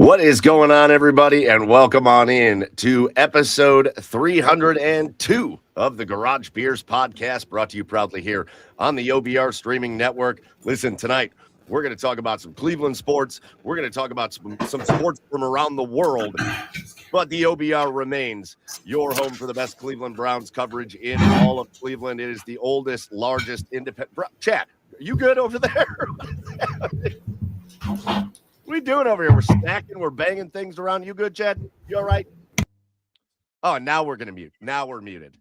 What is going on, everybody, and welcome on in to episode 302 of the Garage Beers podcast, brought to you proudly here on the OBR streaming network. Listen, tonight we're going to talk about some Cleveland sports. We're going to talk about some sports from around the world, but the OBR remains your home for the best Cleveland Browns coverage in all of Cleveland. It is the oldest, largest independent. Chad, are you good over there? What are we doing over here? We're snacking. We're banging things around. You good, Chad? You all right? Oh, now we're going to mute. Now we're muted.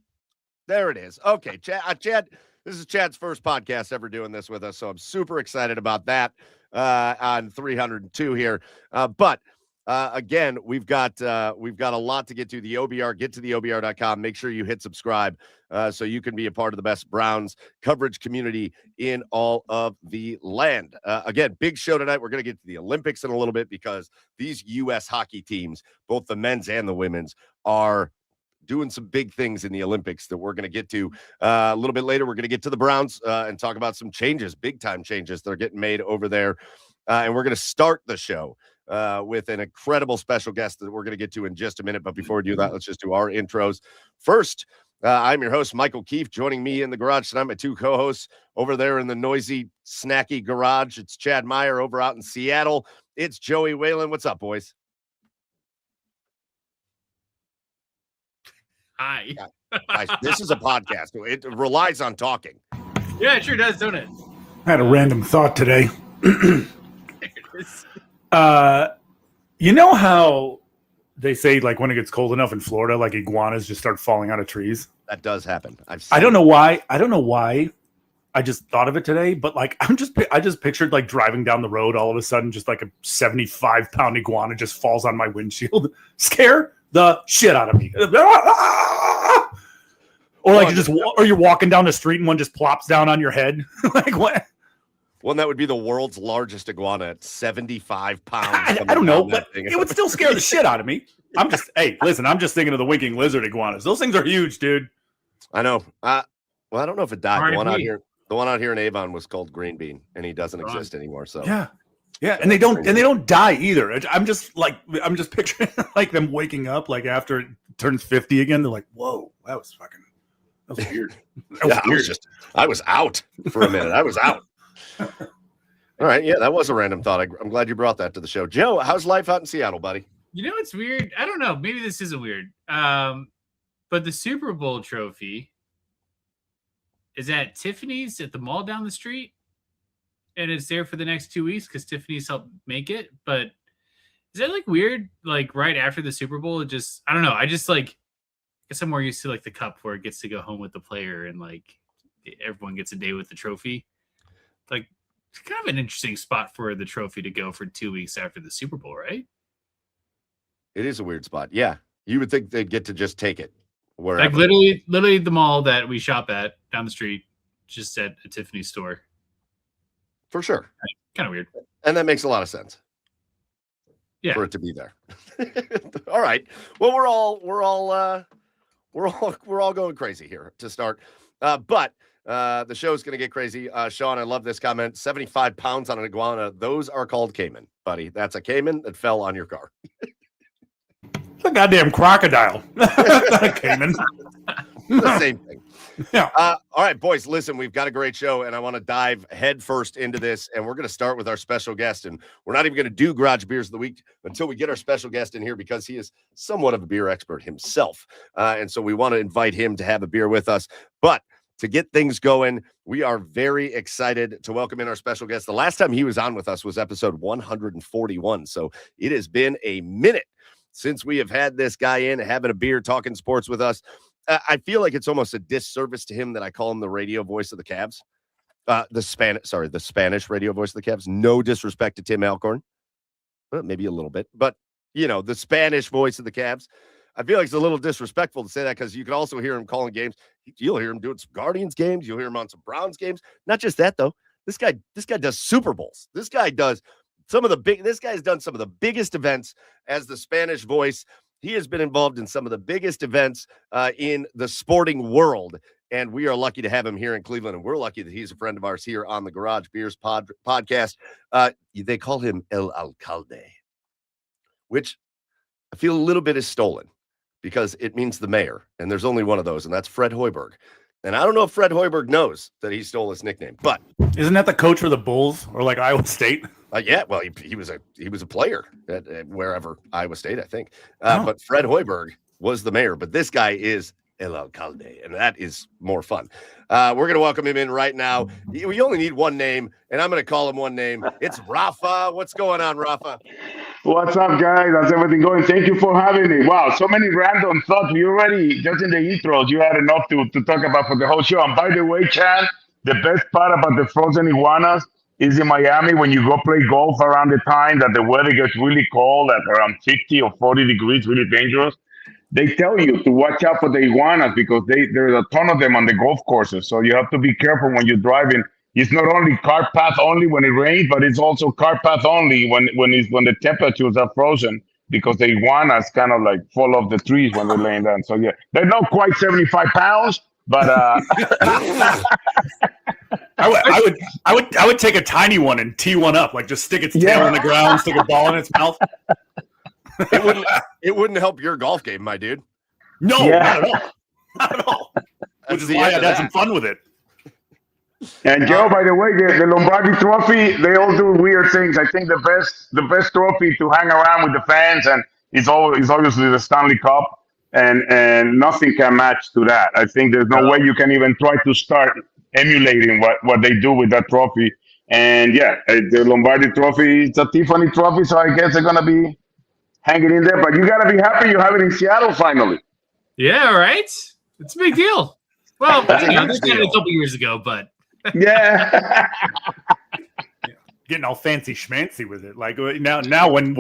There it is. Okay, Chad, this is Chad's first podcast ever doing this with us, so I'm super excited about that on 302 here. But again, we've got a lot to get to. The OBR, get to the OBR.com. Make sure you hit subscribe so you can be a part of the best Browns coverage community in all of the land. Again, big show tonight. We're going to get to the Olympics in a little bit because these U.S. hockey teams, both the men's and the women's, are doing some big things in the Olympics that we're going to get to a little bit later. We're going to get to the Browns and talk about some changes, big time changes that are getting made over there. And we're going to start the show with an incredible special guest that we're going to get to in just a minute. But before we do that, let's just do our intros. First, I'm your host, Michael Keefe. Joining me in the garage tonight, my two co-hosts over there in the noisy, snacky garage. It's Chad Meyer over out in Seattle. It's Joey Whalen. What's up, boys? Hi. This is a podcast. It relies on talking. Yeah, it sure does, don't it? I had a random thought today. You know how they say, like, when it gets cold enough in Florida, like iguanas just start falling out of trees? That does happen. I don't know why. I just thought of it today, but like I just pictured like driving down the road, all of a sudden, just like a 75-pound iguana just falls on my windshield. Scare the shit out of me. Or like you're walking down the street and one just plops down on your head. Like what? Well, that would be the world's largest iguana at 75 pounds. I don't know, but it would still scare the shit out of me. I'm just thinking of the winking lizard iguanas. Those things are huge, dude. I know. Well, I don't know if it died. The one out here in Avon was called Green Bean, and he doesn't exist anymore. So yeah, and they don't die either. I'm just picturing like them waking up like after it turns 50 again. They're like, whoa, that was weird. I was out for a minute. I was out. All right, yeah, that was a random thought. I'm glad you brought that to the show. Joe, how's life out in Seattle, buddy? You know, it's weird. I don't know. Maybe this isn't weird. But the Super Bowl trophy is at Tiffany's at the mall down the street, and it's there for the next 2 weeks because Tiffany's helped make it. But is that like weird? Like right after the Super Bowl, it just I don't know. I just like guess I'm more used to like the cup where it gets to go home with the player and like everyone gets a day with the trophy. Like it's kind of an interesting spot for the trophy to go for 2 weeks after the Super Bowl, right? It is a weird spot. Yeah, you would think they'd get to just take it wherever. Like literally the mall that we shop at down the street, just at a Tiffany store. For sure. Kind of weird. And that makes a lot of sense. Yeah. For it to be there. All right. Well, we're all going crazy here to start. But the show's going to get crazy. Sean, I love this comment. 75 pounds on an iguana. Those are called caiman, buddy. That's a caiman that fell on your car. It's a goddamn crocodile. Not a caiman. The same thing. Yeah. All right, boys, listen, we've got a great show, and I want to dive head first into this, and we're going to start with our special guest, and we're not even going to do Garage Beers of the Week until we get our special guest in here because he is somewhat of a beer expert himself, and so we want to invite him to have a beer with us. But to get things going, we are very excited to welcome in our special guest. The last time he was on with us was episode 141, so it has been a minute since we have had this guy in, having a beer, talking sports with us. I feel like it's almost a disservice to him that I call him the radio voice of the Cavs. The Spanish radio voice of the Cavs. No disrespect to Tim Alcorn. Well, maybe a little bit. But, you know, the Spanish voice of the Cavs. I feel like it's a little disrespectful to say that because you can also hear him calling games. You'll hear him doing some Guardians games. You'll hear him on some Browns games. Not just that, though. This guy does Super Bowls. This guy has done some of the biggest events as the Spanish voice. He has been involved in some of the biggest events in the sporting world, and we are lucky to have him here in Cleveland, and we're lucky that he's a friend of ours here on the Garage Beers podcast. They call him El Alcalde. which I feel a little bit is stolen because it means the mayor, and there's only one of those, and that's Fred Hoiberg. And I don't know if Fred Hoiberg knows that he stole his nickname, but isn't that the coach for the Bulls or like Iowa State? Yeah, well, he was a player at wherever Iowa State, I think. But Fred Hoiberg was the mayor, but this guy is El Alcalde, and that is more fun. We're going to welcome him in right now. We only need one name, and I'm going to call him one name. It's Rafa. What's going on, Rafa? What's up, guys? How's everything going? Thank you for having me. Wow, so many random thoughts. You already, just in the intros, you had enough to talk about for the whole show. And by the way, Chad, the best part about the frozen iguanas is in Miami when you go play golf around the time that the weather gets really cold, at around 50 or 40 degrees, really dangerous. They tell you to watch out for the iguanas because there's a ton of them on the golf courses. So you have to be careful when you're driving. It's not only cart path only when it rains, but it's also cart path only when the temperatures are frozen, because the iguanas kind of like fall off the trees when they're laying down. So yeah, they're not quite 75 pounds, but I would take a tiny one and tee one up, like just stick its tail in the ground, stick a ball in its mouth. It wouldn't help your golf game, my dude. No, not at all. Not at all. Which is why I'd had some fun with it. And Joe, by the way, the Lombardi Trophy, they all do weird things. I think the best trophy to hang around with the fans and is obviously the Stanley Cup, and nothing can match to that. I think there's no way you can even try to start emulating what they do with that trophy. And yeah, the Lombardi Trophy, it's a Tiffany Trophy, so I guess they're gonna be hanging in there. But you gotta be happy you have it in Seattle finally. Yeah, right. It's a big deal. Well, they did it a couple years ago, but. Yeah. Getting all fancy schmancy with it. Like now when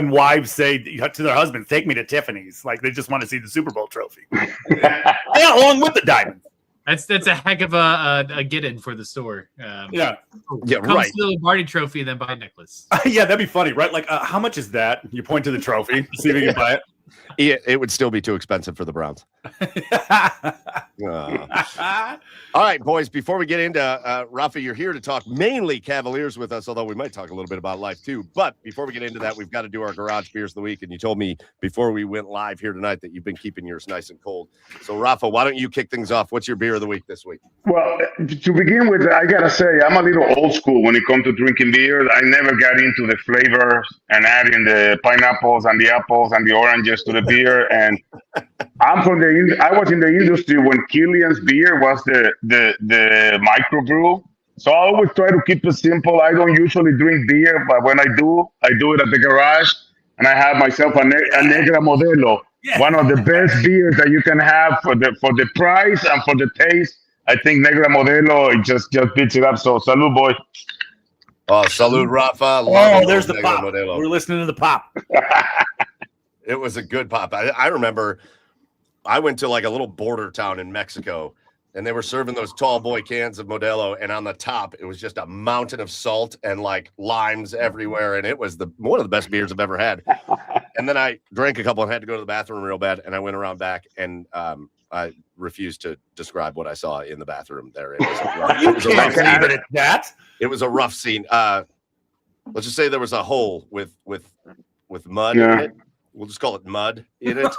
wives say to their husbands, "Take me to Tiffany's," like they just want to see the Super Bowl trophy. Yeah, along with the diamond. That's a heck of a get-in for the store. Yeah, right. To the Lombardi Trophy and then buy a necklace. Yeah, that'd be funny, right? Like, how much is that? You point to the trophy, see if you can buy it. It would still be too expensive for the Browns. All right, boys, before we get into Rafa, you're here to talk mainly Cavaliers with us, although we might talk a little bit about life too. But before we get into that, we've got to do our garage beers of the week. And you told me before we went live here tonight that you've been keeping yours nice and cold. So, Rafa, why don't you kick things off? What's your beer of the week this week? Well, to begin with, I got to say, I'm a little old school when it comes to drinking beer. I never got into the flavors and adding the pineapples and the apples and the oranges to the beer. And I was in the industry when Killian's beer was the microbrew. So I always try to keep it simple. I don't usually drink beer, but when I do it at the garage, and I have myself a Negra Modelo, one of the best beers that you can have for the price and for the taste. I think Negra Modelo, it just beats it up. So salud, boy. Oh, salud, Rafa. There's the pop. Modelo. We're listening to the pop. It was a good pop. I remember I went to like a little border town in Mexico, and they were serving those tall boy cans of Modelo, and on the top, it was just a mountain of salt and like limes everywhere, and it was one of the best beers I've ever had. And then I drank a couple and had to go to the bathroom real bad, and I went around back, and I refused to describe what I saw in the bathroom there. It was a rough scene. Let's just say there was a hole with mud in it. We'll just call it mud in it.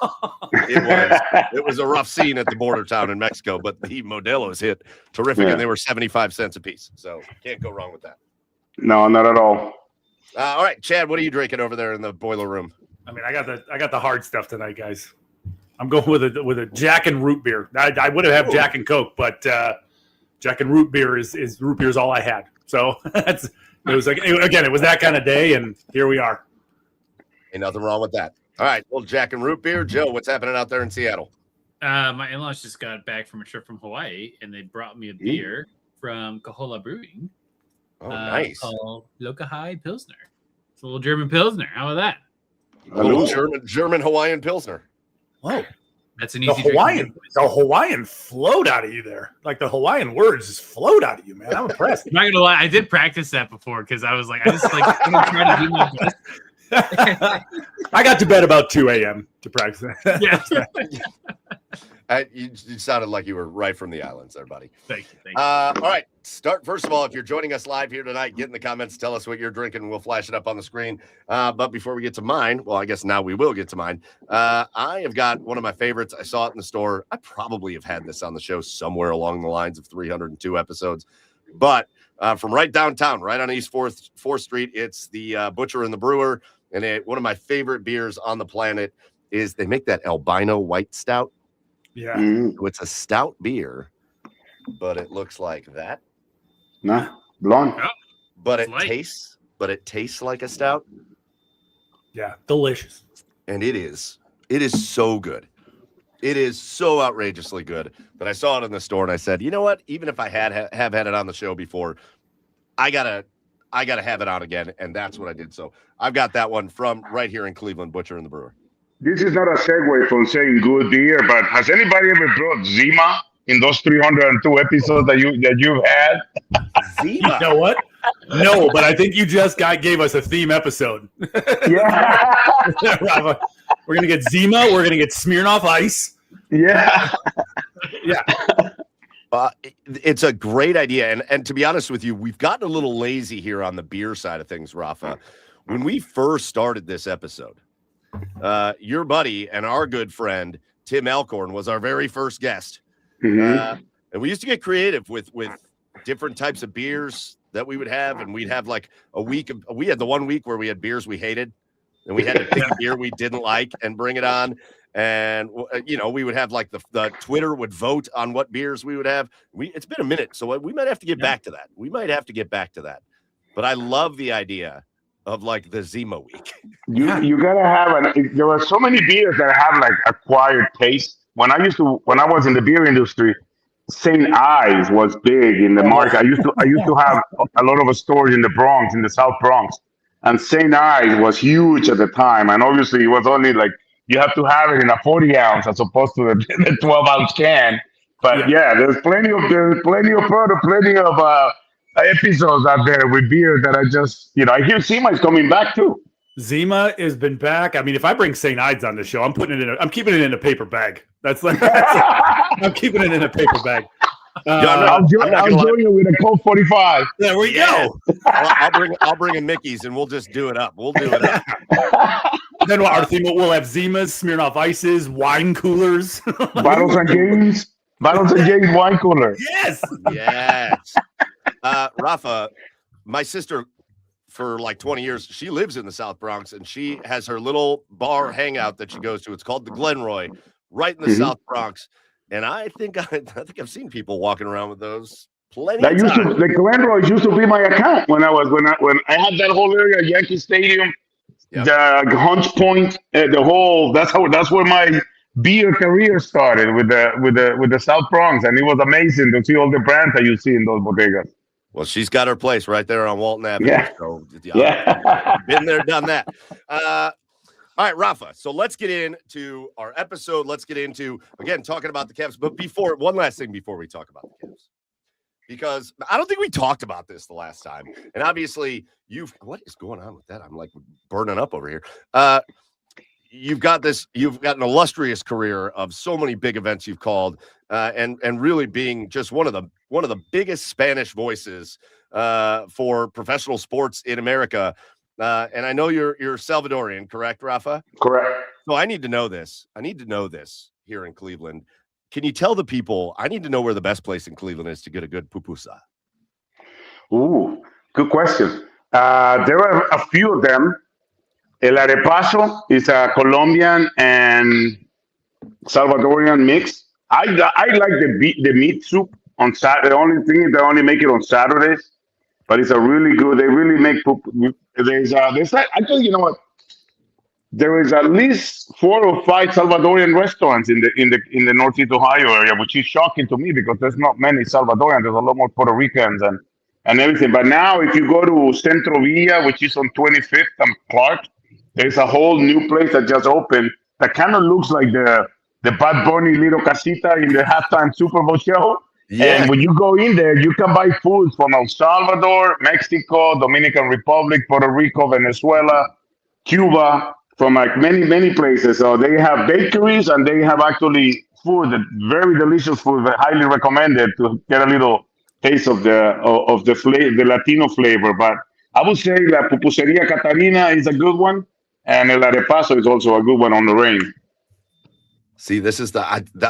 It was a rough scene at the border town in Mexico, but the Modelo's hit terrific, and they were 75 cents a piece. So can't go wrong with that. No, not at all. All right, Chad, what are you drinking over there in the boiler room? I mean, I got the hard stuff tonight, guys. I'm going with a Jack and root beer. I would have Jack and Coke, but Jack and root beer is root beer is all I had. So it was that kind of day, and here we are. Ain't nothing wrong with that. All right, well, Jack and root beer. Joe, what's happening out there in Seattle? My in-laws just got back from a trip from Hawaii, and they brought me a beer from Kahola Brewing. Oh, nice. Called Lokahai Pilsner. It's a little German Pilsner. How about that? A little German Hawaiian Pilsner. Whoa. That's an easy the Hawaiian flowed out of you there. Like the Hawaiian words just flowed out of you, man. I'm impressed. I'm not gonna lie, I did practice that before because I was like, I'm gonna try to do my best. I got to bed about 2 a.m. to practice that. Yeah. You sounded like you were right from the islands there, buddy. Thank you. All right. First of all, if you're joining us live here tonight, get in the comments, tell us what you're drinking, and we'll flash it up on the screen. But before we get to mine, well, I guess now we will get to mine. I have got one of my favorites. I saw it in the store. I probably have had this on the show somewhere along the lines of 302 episodes. But from right downtown, right on East 4th Street, it's the Butcher and the Brewer. And one of my favorite beers on the planet is they make that albino white stout. Yeah. So it's a stout beer, but it looks like that. Nah, blonde. But It's it tastes like a stout. Yeah. Delicious. And it is so good. It is so outrageously good that I saw it in the store and I said, you know what? Even if I have had it on the show before, I gotta have it on again. And that's what I did. So I've got that one from right here in Cleveland, Butcher and the Brewer. This is not a segue from saying good beer, but has anybody ever brought Zima in those 302 episodes that you've had? Zima. You know what? No, but I think you just gave us a theme episode. Yeah. Rafa, we're gonna get Zima. We're gonna get Smirnoff Ice. Yeah. Yeah. It's a great idea. And to be honest with you, we've gotten a little lazy here on the beer side of things, Rafa. When we first started this episode, your buddy and our good friend, Tim Alcorn, was our very first guest. Mm-hmm. And we used to get creative with different types of beers that we would have. And we'd have like we had the 1 week where we had beers we hated and we had to pick a beer we didn't like and bring it on. And, we would have like the Twitter would vote on what beers we would have. It's been a minute, so we might have to get back to that. But I love the idea of like the Zima week. You gotta have there are so many beers that have like acquired taste. When I was in the beer industry, St. Ives was big in the market. I used to have a lot of stores in the Bronx, in the South Bronx, and St. Ives was huge at the time. And obviously, it was only like you have to have it in a 40 ounce as opposed to the 12 ounce can. But yeah, there's plenty of product, plenty of episodes out there with beer that I just I hear Zima is coming back too. Zima has been back. I mean, if I bring St. Ides on the show, I'm keeping it in a paper bag. I'm keeping it in a paper bag. I'll join you with a Colt 45. There we go. Well, I'll bring in Mickey's and we'll just do it up. Then our theme we'll have Zimas, Smirnoff Ices, wine coolers, bottles and games wine cooler. Yes. Rafa, my sister for like 20 years, she lives in the South Bronx and she has her little bar hangout that she goes to. It's called the Glenroy, right in the South Bronx. And I think I've seen people walking around with those plenty of times. The Glenroy used to be my account when I had that whole area, Yankee Stadium, the Hunts Point, that's where my beer career started with the South Bronx, and it was amazing to see all the brands that you see in those bodegas. Well, she's got her place right there on Walton Avenue. Yeah. So, been there, done that. All right, Rafa. So let's get into our episode. Let's get into, again, talking about the Cavs. But one last thing before we talk about the Cavs. Because I don't think we talked about this the last time. And obviously, what is going on with that? I'm like burning up over here. You've got an illustrious career of so many big events you've called, and really being just one of the biggest Spanish voices for professional sports in America. And I know you're Salvadorian, correct, Rafa? Correct. So I need to know this. Here in Cleveland. Can you tell the people? I need to know where the best place in Cleveland is to get a good pupusa. Ooh, good question. There are a few of them. El Arepaso is a Colombian and Salvadorian mix. I like the meat soup on Saturday. The only thing is they only make it on Saturdays, but it's a really good. They really make there's actually, you know what? There is at least 4 or 5 Salvadorian restaurants in the Northeast Ohio area, which is shocking to me because there's not many Salvadorians. There's a lot more Puerto Ricans and everything. But now, if you go to Centro Villa, which is on 25th and Clark, there's a whole new place that just opened that kind of looks like the Bad Bunny little casita in the halftime Super Bowl show. Yeah. And when you go in there, you can buy foods from El Salvador, Mexico, Dominican Republic, Puerto Rico, Venezuela, Cuba, from like many places. So they have bakeries and they have actually food, very delicious food, highly recommended to get a little taste of the flavor, the Latino flavor. But I would say La Pupuseria Catarina is a good one, and El Arepaso is also a good one on the range. See, this is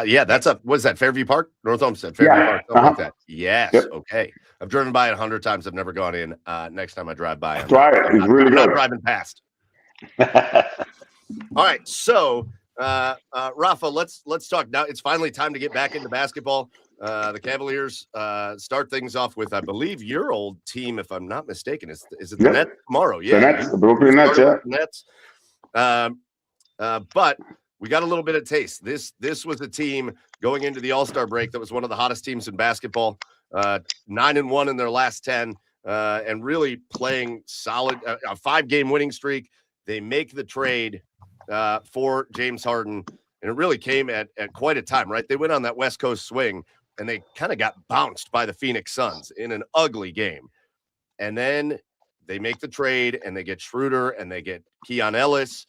yeah, that's what's that, Fairview Park? North Olmsted, Fairview Yeah. Park, something like that. Yes. Yep. Okay. I've driven by it 100 times. I've never gone in. Next time I drive by, Try it. It's really I'm not good. driving past. All right. So, Rafa, let's talk now. It's finally time to get back into basketball. The Cavaliers start things off with, I believe, your old team, if I'm not mistaken. Is it the Yep. Nets tomorrow? The Yeah. Nets, the Brooklyn Nets, yeah. Nets. But we got a little bit of taste. This was a team going into the All-Star break that was one of the hottest teams in basketball. 9-1 in their last 10, and really playing solid. A 5-game winning streak. They make the trade for James Harden, and it really came at quite a time, right? They went on that West Coast swing, and they kind of got bounced by the Phoenix Suns in an ugly game. And then they make the trade, and they get Schroeder, and they get Keon Ellis.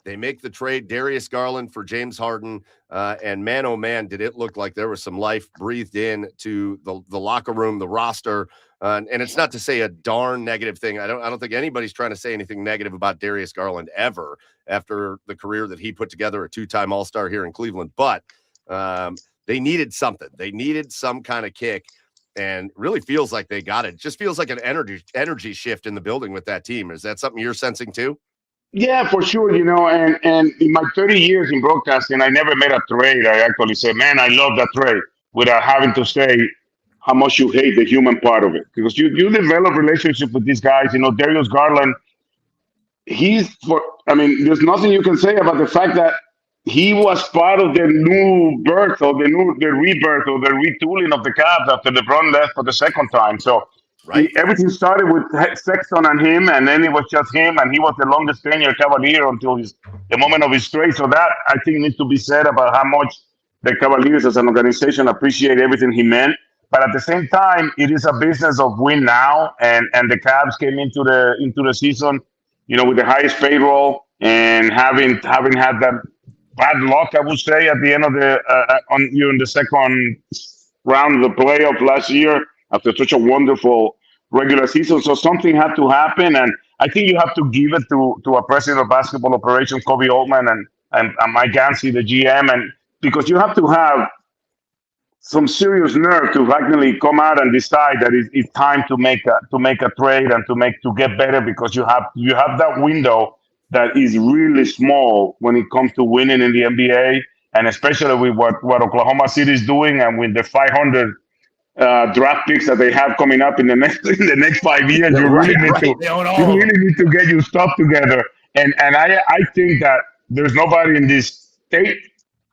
They make the trade, Darius Garland for James Harden, and man, oh man, did it look like there was some life breathed in to the locker room, the roster. And it's not to say a darn negative thing. I don't think anybody's trying to say anything negative about Darius Garland ever after the career that he put together, a 2-time All-Star here in Cleveland. But they needed something. They needed some kind of kick, and really feels like they got it. Just feels like an energy shift in the building with that team. Is that something you're sensing too? Yeah, for sure. And in my 30 years in broadcasting, I never made a trade. I actually said, man, I love that trade, without having to say how much you hate the human part of it. Because you develop relationship with these guys. Darius Garland, there's nothing you can say about the fact that he was part of the new birth or the rebirth or the retooling of the Cavs after LeBron left for the second time. So Right. everything started with Sexton and him, and then it was just him, and he was the longest tenured Cavalier until the moment of his trade. So that, I think, needs to be said about how much the Cavaliers as an organization appreciate everything he meant. But at the same time, it is a business of win now, and the Cavs came into the season, with the highest payroll, and having had that bad luck, I would say, at the end of in the second round of the playoff last year, after such a wonderful regular season. So something had to happen, and I think you have to give it to a president of basketball operations, Kobe Altman, and Mike Gansey, the GM, and because you have to have some serious nerve to finally come out and decide that it's time to make a trade and to get better, because you have that window that is really small when it comes to winning in the NBA, and especially with what Oklahoma City is doing, and with the 500 draft picks that they have coming up in the next 5 years. You really need to get your stuff together. And I think that there's nobody in this state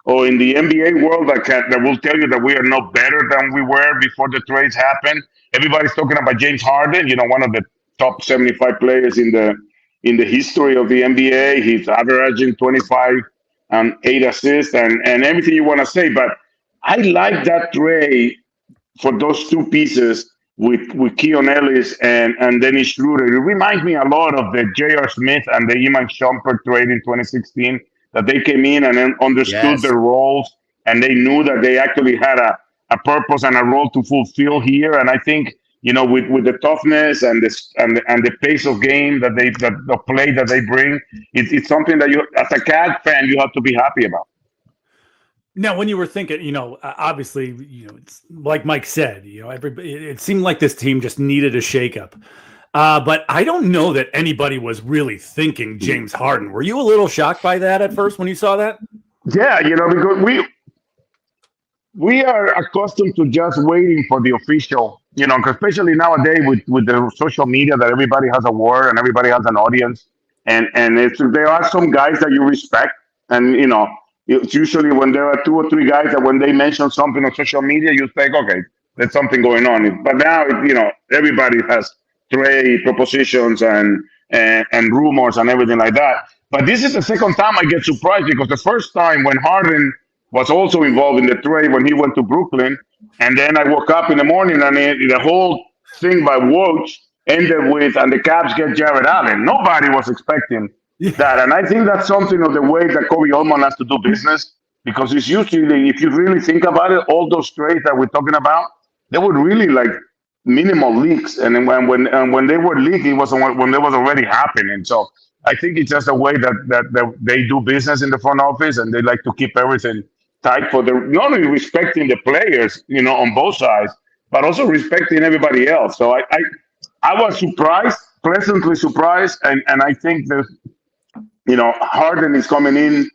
or in the NBA world that will tell you that we are no better than we were before the trades happened. Everybody's talking about James Harden, one of the top 75 players in the history of the NBA. He's averaging 25 and 8 assists and everything you want to say. But I like that trade for those two pieces with Keon Ellis and Dennis Schroeder. It reminds me a lot of the J.R. Smith and the Iman Shumpert trade in 2016, that they came in and then understood their roles, and they knew that they actually had a purpose and a role to fulfill here. And I think, with the toughness and the pace of game the play that they bring, it's something that you, as a Cavs fan, you have to be happy about. Now, when you were thinking, obviously, it's like Mike said, it seemed like this team just needed a shakeup. But I don't know that anybody was really thinking James Harden. Were you a little shocked by that at first when you saw that? Yeah, because we are accustomed to just waiting for the official, especially nowadays with the social media, that everybody has a word and everybody has an audience. And there are some guys that you respect, and, it's usually when there are 2 or 3 guys that when they mention something on social media, you think, okay, there's something going on. But now, everybody has trade propositions and rumors and everything like that. But this is the second time I get surprised, because the first time when Harden was also involved in the trade when he went to Brooklyn, and then I woke up in the morning and the whole thing by Woj ended with, and the Cavs get Jared Allen. Nobody was expecting that. And I think that's something of the way that Kobe Allman has to do business, because it's usually, if you really think about it, all those trades that we're talking about, they were really like minimal leaks. And then when they were leaking, it was when they was already happening. So I think it's just a way that they do business in the front office, and they like to keep everything tight for the not only respecting the players, on both sides, but also respecting everybody else. So I was surprised, pleasantly surprised, and I think that Harden is coming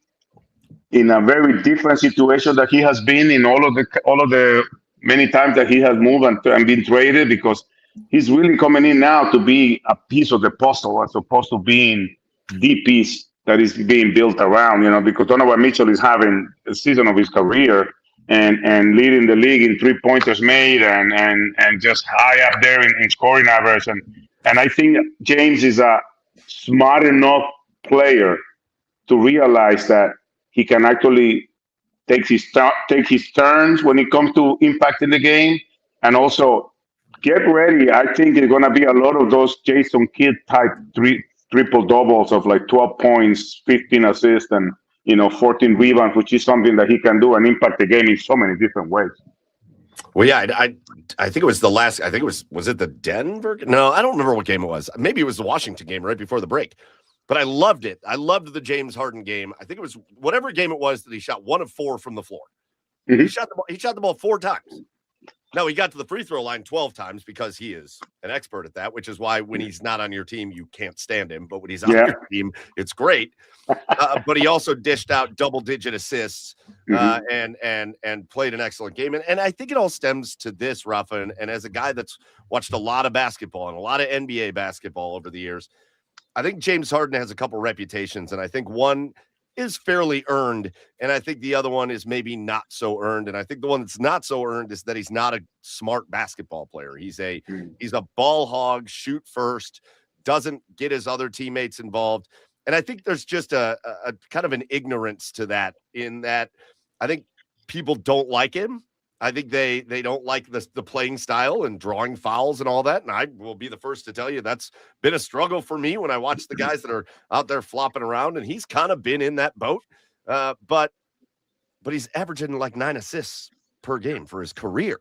in a very different situation that he has been in all of the many times that he has moved and been traded, because he's really coming in now to be a piece of the puzzle as opposed to being the piece that is being built around, because Donovan Mitchell is having a season of his career and leading the league in 3-pointers made and just high up there in scoring average. And I think James is a smart enough player to realize that he can actually take his turns when it comes to impacting the game, and also get ready. I think it's going to be a lot of those Jason Kidd type triple doubles of like 12 points, 15 assists, and 14 rebounds, which is something that he can do and impact the game in so many different ways. Well, yeah, I think it was the last. I think it was it the Denver? No, I don't remember what game it was. Maybe it was the Washington game right before the break. But I loved it. I loved the James Harden game. I think it was whatever game it was that he shot 1 of 4 from the floor. Mm-hmm. He shot the ball 4 times. Now, he got to the free throw line 12 times because he is an expert at that, which is why when he's not on your team, you can't stand him. But when he's on your team, it's great. But he also dished out double-digit assists and played an excellent game. And I think it all stems to this, Rafa. And as a guy that's watched a lot of basketball and a lot of NBA basketball over the years, I think James Harden has a couple reputations, and I think one is fairly earned, and I think the other one is maybe not so earned. And I think the one that's not so earned is that he's not a smart basketball player. He's a ball hog, shoot first, doesn't get his other teammates involved. And I think there's just a kind of an ignorance to that, in that I think people don't like him. I think they don't like the playing style and drawing fouls and all that. And I will be the first to tell you that's been a struggle for me when I watch the guys that are out there flopping around, and he's kind of been in that boat. But he's averaging like 9 assists per game for his career.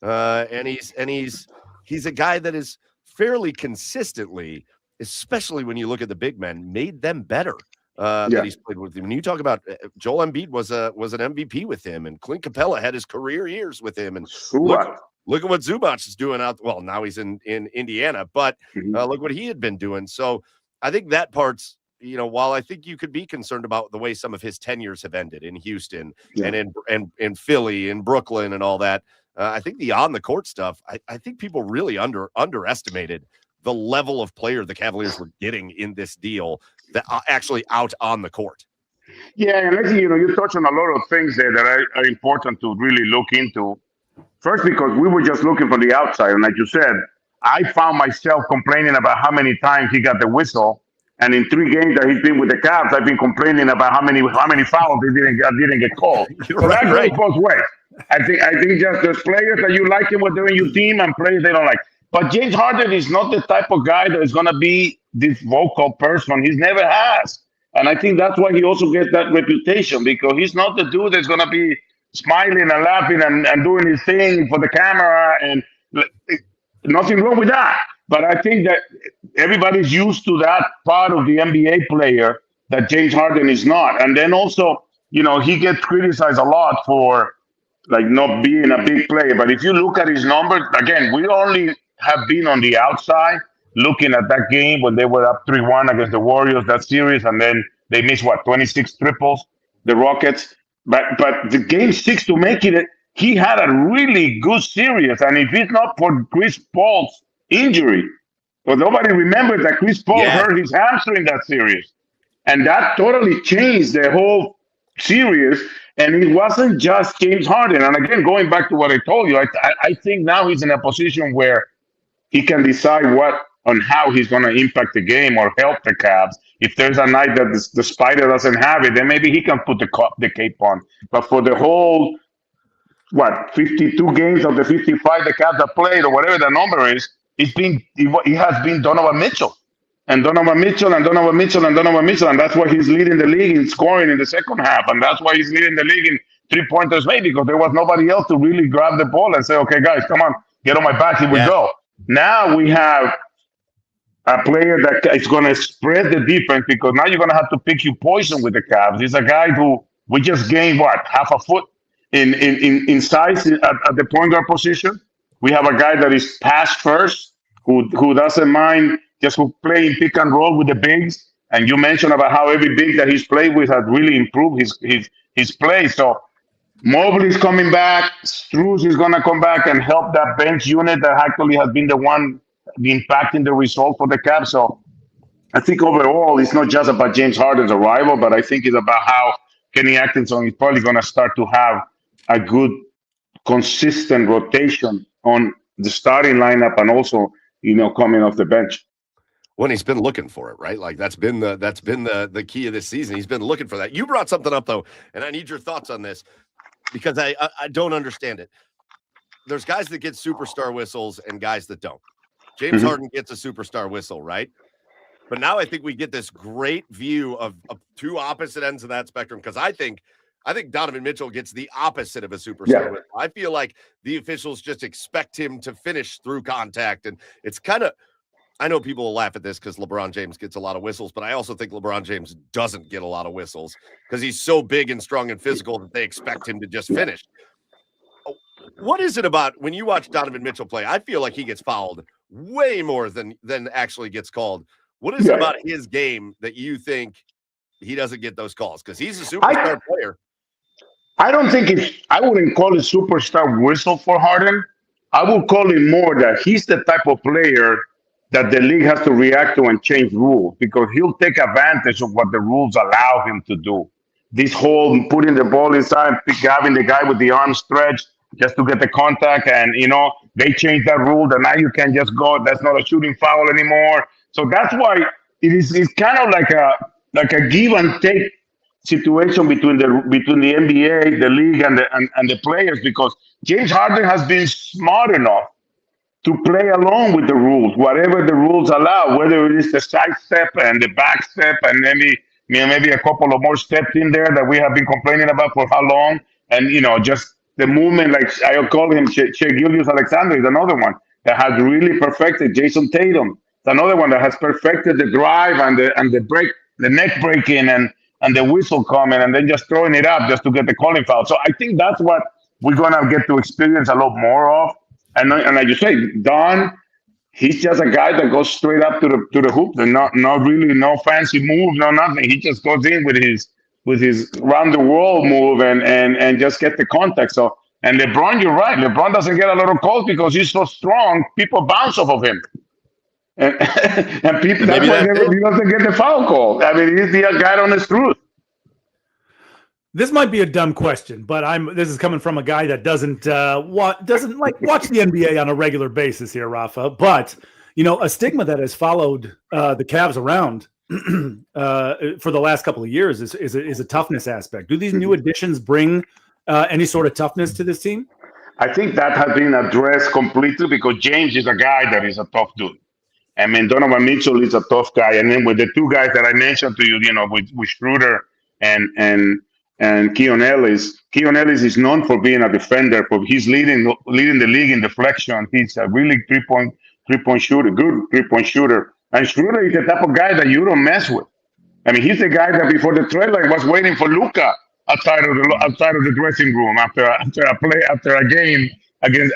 And he's a guy that is fairly consistently, especially when you look at the big men, made them better. That he's played with him. When you talk about Joel Embiid was an MVP with him, and Clint Capella had his career years with him, and look at what Zubac is doing out. Well, now he's in Indiana, but look what he had been doing. So I think that part's, while I think you could be concerned about the way some of his tenures have ended in Houston and in Philly and Brooklyn and all that, I think the on the court stuff, I think people really underestimated the level of player the Cavaliers were getting in this deal that actually out on the court. Yeah, and I think, you touch on a lot of things there that are important to really look into. First, because we were just looking from the outside, and like you said, I found myself complaining about how many times he got the whistle, and in 3 games that he's been with the Cavs, I've been complaining about how many fouls he didn't get called. So that goes both ways. I think just there's players that you like him when they're in your team, and players they don't like. But James Harden is not the type of guy that is going to be this vocal person. He never has. And I think that's why he also gets that reputation, because he's not the dude that's going to be smiling and laughing and doing his thing for the camera. And nothing wrong with that. But I think that everybody's used to that part of the NBA player that James Harden is not. And then also, he gets criticized a lot for like not being a big player. But if you look at his numbers, again, we only have been on the outside looking at that game when they were up 3-1 against the Warriors, that series, and then they missed 26 triples, the Rockets. But the game 6 to make it, he had a really good series. And if it's not for Chris Paul's injury, but nobody remembers that Chris Paul hurt his hamstring that series. And that totally changed the whole series. And it wasn't just James Harden. And again, going back to what I told you, I think now he's in a position where he can decide on how he's going to impact the game or help the Cavs. If there's a night that the Spider doesn't have it, then maybe he can put the cape on. But for the whole, 52 games of the 55 the Cavs have played, or whatever the number is, it has been Donovan Mitchell. and Donovan Mitchell and Donovan Mitchell and Donovan Mitchell, and that's why he's leading the league in scoring in the second half, and that's why he's leading the league in 3-pointers made, because there was nobody else to really grab the ball and say, okay, guys, come on, get on my back, here we go. Now we have a player that is going to spread the defense, because now you're going to have to pick your poison with the Cavs. He's a guy who we just gained, half a foot in size at the point guard position. We have a guy that is pass first, who doesn't mind just playing pick and roll with the bigs. And you mentioned about how every big that he's played with has really improved his play. So Mobley's coming back. Struz is going to come back and help that bench unit that actually has been the one impacting the result for the Cavs. So I think overall, it's not just about James Harden's arrival, but I think it's about how Kenny Atkinson is probably going to start to have a good, consistent rotation on the starting lineup, and also, coming off the bench. When he's been looking for it, right? Like that's been the key of this season. He's been looking for that. You brought something up though, and I need your thoughts on this, because I don't understand it. There's guys that get superstar whistles and guys that don't. James Harden gets a superstar whistle, right? But now I think we get this great view of two opposite ends of that spectrum, because I think Donovan Mitchell gets the opposite of a superstar whistle. I feel like the officials just expect him to finish through contact, and it's kind of, I know people will laugh at this because LeBron James gets a lot of whistles, but I also think LeBron James doesn't get a lot of whistles because he's so big and strong and physical that they expect him to just finish. What is it about when you watch Donovan Mitchell play? I feel like he gets fouled way more than actually gets called. What is it about his game that you think he doesn't get those calls? Because he's a superstar player. I don't think I wouldn't call it superstar whistle for Harden. I would call it more that he's the type of player that the league has to react to and change rules, because he'll take advantage of what the rules allow him to do. This whole putting the ball inside, having the guy with the arm stretched just to get the contact, and they changed that rule that now you can just go. That's not a shooting foul anymore. So that's why it's kind of like a give and take situation between the NBA, the league, and the players, because James Harden has been smart enough to play along with the rules, whatever the rules allow, whether it is the side step and the back step, and maybe a couple of more steps in there that we have been complaining about for how long, and just the movement, like I call him Shea Gilgeous-Alexander, is another one that has really perfected. Jason Tatum, it's another one that has perfected the drive and the break, the neck breaking, and the whistle coming, and then just throwing it up just to get the calling foul. So I think that's what we're gonna get to experience a lot more of. And like you say, Don, he's just a guy that goes straight up to the hoop, and not really no fancy move, no nothing. He just goes in with his round the world move and just get the contact. So, and LeBron, you're right. LeBron doesn't get a lot of calls because he's so strong. People bounce off of him, and people that's why he doesn't get the foul call. I mean, he's the guy on his truth. This might be a dumb question, but this is coming from a guy that doesn't watch the NBA on a regular basis here, Rafa. But a stigma that has followed the Cavs around for the last couple of years is a toughness aspect. Do these new additions bring any sort of toughness to this team? I think that has been addressed completely, because James is a guy that is a tough dude. I mean, Donovan Mitchell is a tough guy, and then with the two guys that I mentioned to you, with Schroeder and Keon Ellis. Keon Ellis is known for being a defender, but he's leading the league in deflection. He's a really three-point shooter, good three-point shooter. And Schroeder is the type of guy that you don't mess with. I mean, he's the guy that before the trade line was waiting for Luka outside of the dressing room after a game against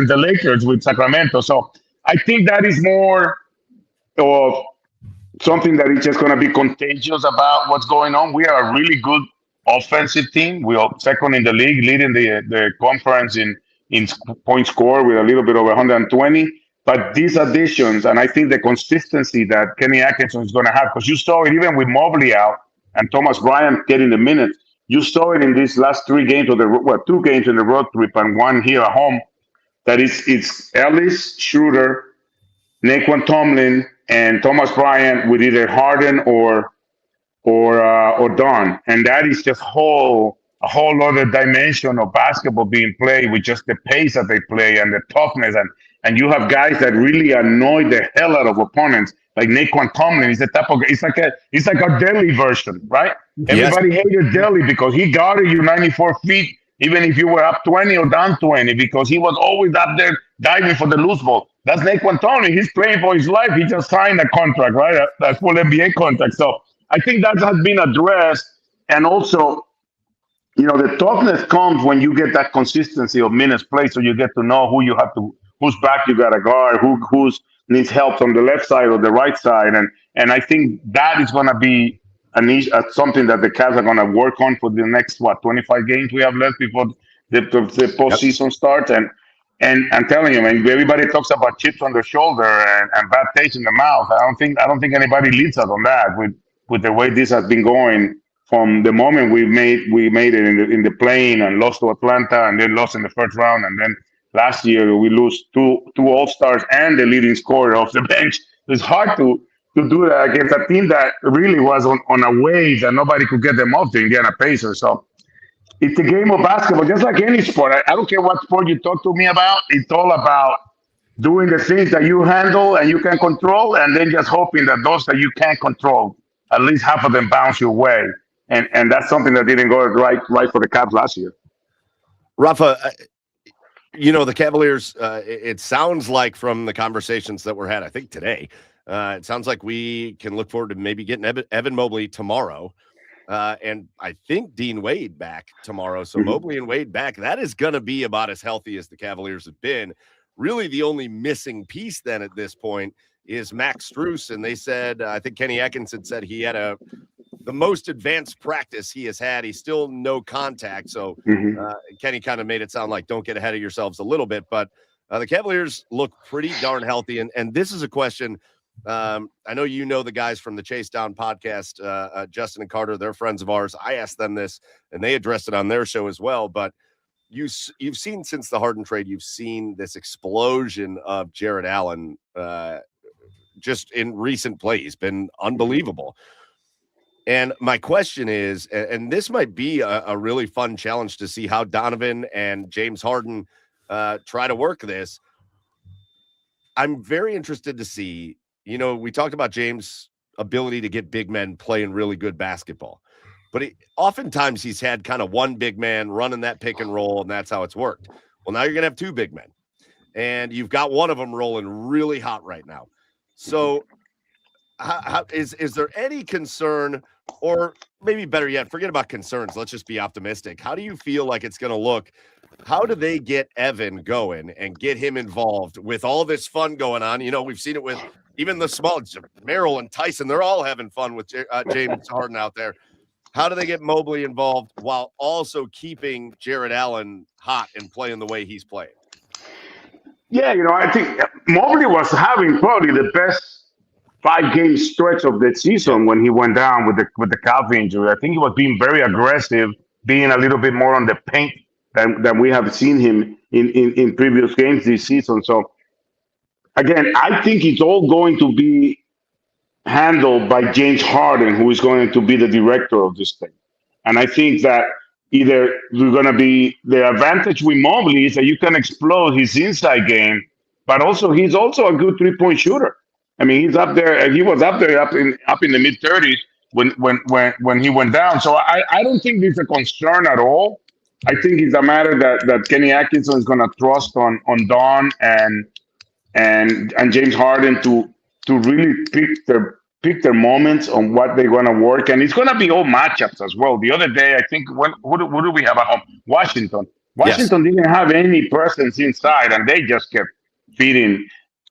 the Lakers with Sacramento. So I think that is more of something that is just going to be contagious about what's going on. We are a really good offensive team. We are second in the league, leading the conference in point score with a little bit over 120. But these additions, and I think the consistency that Kenny Atkinson is going to have, because you saw it even with Mobley out and Thomas Bryant getting the minutes. You saw it in these last 3 games of 2 games in the road trip and 1 here at home. That it's Ellis, Schroeder, Naquan Tomlin, and Thomas Bryant with either Harden or Don, and that is just a whole other dimension of basketball being played with just the pace that they play and the toughness, and you have guys that really annoy the hell out of opponents like Naquan Tomlin. He's the type of it's like a Delhi version, right? Yes. Everybody hated Delhi because he guarded you 94 feet, even if you were up 20 or down 20, because he was always up there diving for the loose ball. That's Naquan Tomlin. He's playing for his life. He just signed a contract, right? That full NBA contract. So I think that has been addressed, and also, the toughness comes when you get that consistency of minutes played, so you get to know whose back you got to guard, who's needs help on the left side or the right side, and I think that is going to be something that the Cavs are going to work on for the next 25 games we have left before the postseason starts. And I'm telling you, man, everybody talks about chips on the shoulder and bad taste in the mouth. I don't think anybody leads us on that with the way this has been going from the moment we made it in the play-in and lost to Atlanta and then lost in the first round, and then last year we lose two All-Stars and the leading scorer off the bench. It's hard to do that against a team that really was on a wave that nobody could get them off, the Indiana Pacers. So it's a game of basketball, just like any sport. I don't care what sport you talk to me about. It's all about doing the things that you handle and you can control, and then just hoping that those that you can't control, at least half of them bounce your way. And that's something that didn't go right for the Cavs last year. Rafa, the Cavaliers, it sounds like from the conversations that were had, I think today, it sounds like we can look forward to maybe getting Evan Mobley tomorrow. And I think Dean Wade back tomorrow. So Mobley and Wade back, that is going to be about as healthy as the Cavaliers have been. Really, the only missing piece then at this point is Max Strus. And they said, I think Kenny Atkinson said he had the most advanced practice he has had. He's still no contact. So Kenny kind of made it sound like don't get ahead of yourselves a little bit. But the Cavaliers look pretty darn healthy. And this is a question. I know the guys from the Chase Down podcast, Justin and Carter, they're friends of ours. I asked them this, and they addressed it on their show as well. But you've seen since the Harden trade, you've seen this explosion of Jarrett Allen just in recent play. He's been unbelievable. And my question is, and this might be a really fun challenge to see how Donovan and James Harden try to work this. I'm very interested to see, we talked about James' ability to get big men playing really good basketball, but oftentimes he's had kind of one big man running that pick and roll, and that's how it's worked. Well, now you're going to have two big men, and you've got one of them rolling really hot right now. So how is there any concern, or maybe better yet, forget about concerns. Let's just be optimistic. How do you feel like it's going to look? How do they get Evan going and get him involved with all this fun going on? We've seen it with even the small Merrill and Tyson. They're all having fun with James Harden out there. How do they get Mobley involved while also keeping Jarrett Allen hot and playing the way he's playing? Yeah, I think Mobley was having probably the best 5-game stretch of the season when he went down with the calf injury. I think he was being very aggressive, being a little bit more on the paint than we have seen him in previous games this season. So again, I think it's all going to be handled by James Harden, who is going to be the director of this thing. And I think that either we're going to be the advantage with Mobley is that you can explode his inside game, but also he's also a good 3-point shooter. I mean, he's up there, and he was up there up in the mid-30s when he went down. So I don't think it's a concern at all. I think it's a matter that Kenny Atkinson is going to trust on Don and James Harden to really pick their moments on what they're going to work, and it's going to be all matchups as well. The other day, I think who do we have at home? Washington. Washington didn't have any presence inside, and they just kept feeding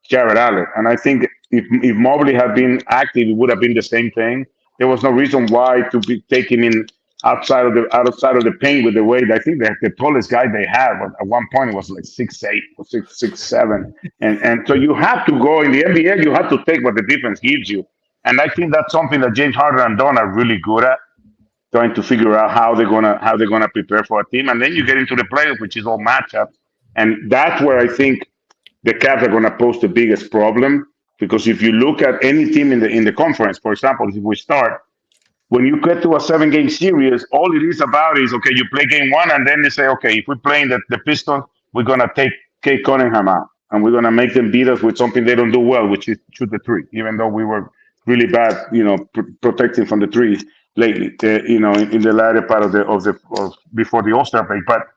Jarrett Allen. And I think if Mobley had been active, it would have been the same thing. There was no reason why to be taking in outside of the paint with the weight. I think the tallest guy they had at one point was like 6'8" or 6'7", and so you have to go in the NBA. You have to take what the defense gives you, and I think that's something that James Harden and Don are really good at, trying to figure out how they're gonna prepare for a team, and then you get into the playoffs, which is all matchups, and that's where I think the Cavs are gonna pose the biggest problem, because if you look at any team in the conference, for example, if we start. When you get to a 7-game series, all it is about is, okay, you play game one, and then they say, okay, if we're playing the Pistons, we're going to take Kate Cunningham out. and we're gonna make them beat us with something they don't do well, which is shoot the three. Even though we were really bad, protecting from the three lately, in the latter part of before the All-Star break. But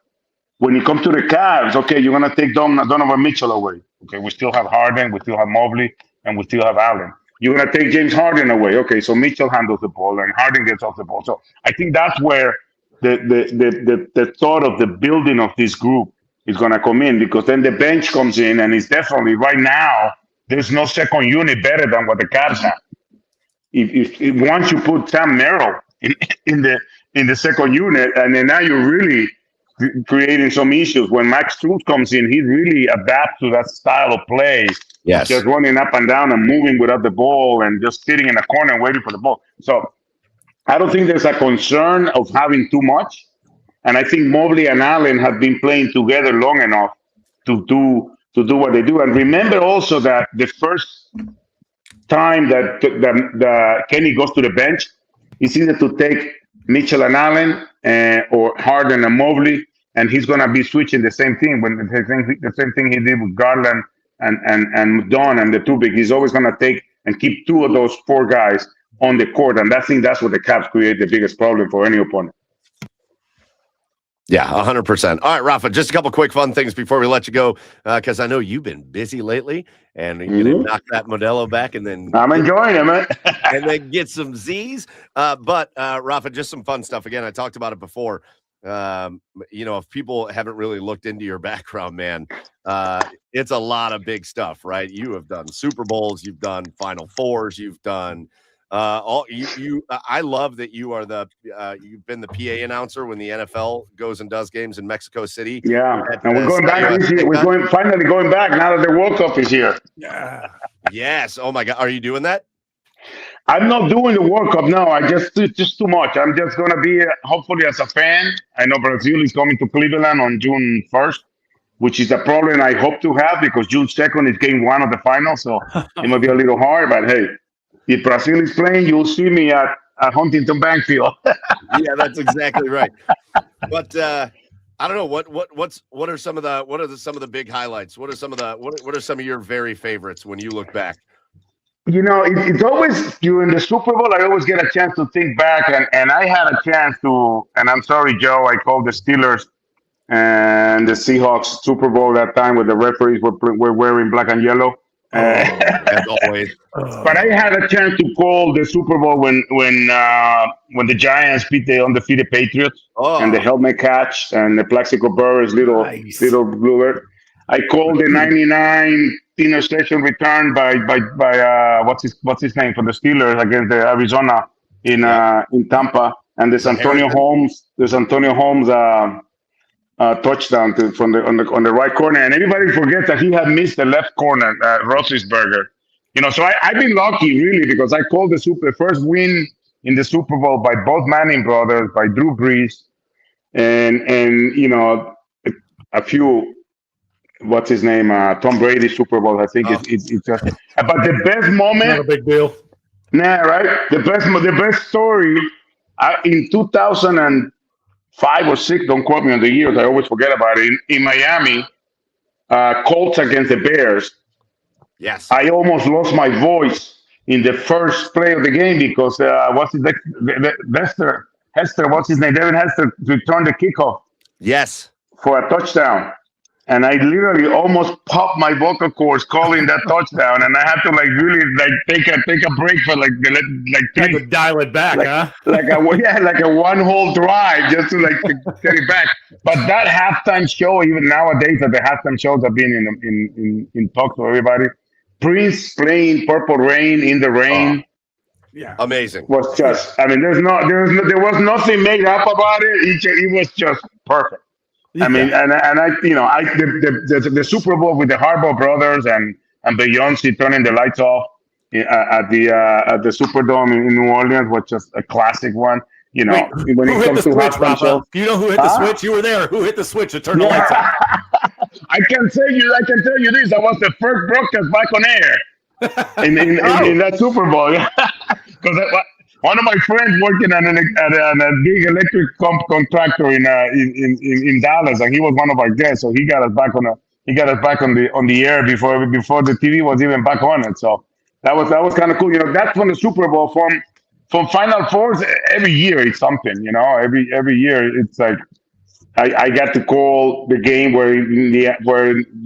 when it comes to the Cavs, okay, you're gonna take Donovan Mitchell away. Okay, we still have Harden, we still have Mobley, and we still have Allen. You're gonna take James Harden away. Okay, so Mitchell handles the ball and Harden gets off the ball. So I think that's where the thought of the building of this group is gonna come in, because then the bench comes in, and it's definitely right now there's no second unit better than what the Cavs have. If once you put Sam Merrill in the second unit, and then now you're really creating some issues. When Max Strus comes in, he really adapts to that style of play. Yes. Just running up and down and moving without the ball and just sitting in a corner and waiting for the ball. So I don't think there's a concern of having too much. And I think Mobley and Allen have been playing together long enough to do what they do. And remember also that the first time that Kenny goes to the bench, it's either to take Mitchell and Allen or Harden and Mobley, and he's gonna be switching the same thing the same thing he did with Garland and Don and the two big. He's always gonna take and keep two of those four guys on the court, and I think that's what the Cavs create the biggest problem for any opponent. Yeah, 100%. All right, Rafa, just a couple quick fun things before we let you go, because I know you've been busy lately, and you're going to knock that Modelo back, and then I'm enjoying it, man. and then get some Z's. But Rafa, just some fun stuff. Again, I talked about it before. If people haven't really looked into your background, man, it's a lot of big stuff, right? You have done Super Bowls, you've done Final Fours, you've done I love that you are you've been the PA announcer when the NFL goes and does games in Mexico City. Yeah, and we're going back this year. We're finally going back now that the World Cup is here. Yeah. Yes. Oh my God. Are you doing that? I'm not doing the World Cup. No, it's just too much. I'm just gonna be hopefully as a fan. I know Brazil is coming to Cleveland on June 1st, which is a problem I hope to have, because June 2nd is game one of the final, so it might be a little hard. But hey, if Brazil is playing, you'll see me at Huntington Bank Field. Yeah, that's exactly right. But I don't know what are some of the big highlights? What are some of your very favorites when you look back? It's always during the Super Bowl, I always get a chance to think back, and I had a chance to, and I'm sorry, Joe, I called the Steelers and the Seahawks Super Bowl that time where the referees were wearing black and yellow. As always. But I had a chance to call the Super Bowl when the Giants beat the undefeated Patriots, and the helmet catch and the Plaxico Burress little bluebird. I called the '99 interception return by what's his name for the Steelers against the Arizona in Tampa, and there's Antonio Holmes touchdown on the right corner, and everybody forgets that he had missed the left corner, Roethlisberger. So I've been lucky really, because I called the first win in the Super Bowl by both Manning brothers, by Drew Brees, and a few. What's his name? Tom Brady Super Bowl. I think it's just. But the best moment. Not a big deal. Nah, right. The best story in 2005 or 6. Don't quote me on the years. I always forget about it. In Miami, Colts against the Bears. Yes. I almost lost my voice in the first play of the game because Hester. What's his name? Devin Hester returned the kickoff. Yes. For a touchdown. And I literally almost popped my vocal cords calling that touchdown, and I had to really take a break for to dial it back, huh? like a one whole drive just to get it back. But that halftime show, even nowadays, that the halftime shows have been in talk to everybody. Prince playing Purple Rain in the rain, yeah, amazing. Was just there was nothing made up about it. It was just perfect. Yeah. I mean, the Super Bowl with the Harbaugh brothers and Beyoncé turning the lights off at the Superdome in New Orleans was just a classic one. When it comes to halftime shows, you know who hit the switch? You were there. Who hit the switch to turn the lights off? I can tell you this. I was the first broadcast back on air in that Super Bowl. Because one of my friends working at a big electric contractor in Dallas, and he was one of our guests, so he got us back he got us back on the air before the TV was even back on it. So that was kind of cool. That's from the Super Bowl, from Final Fours. Every year it's something. Every year it's like I got to call the game where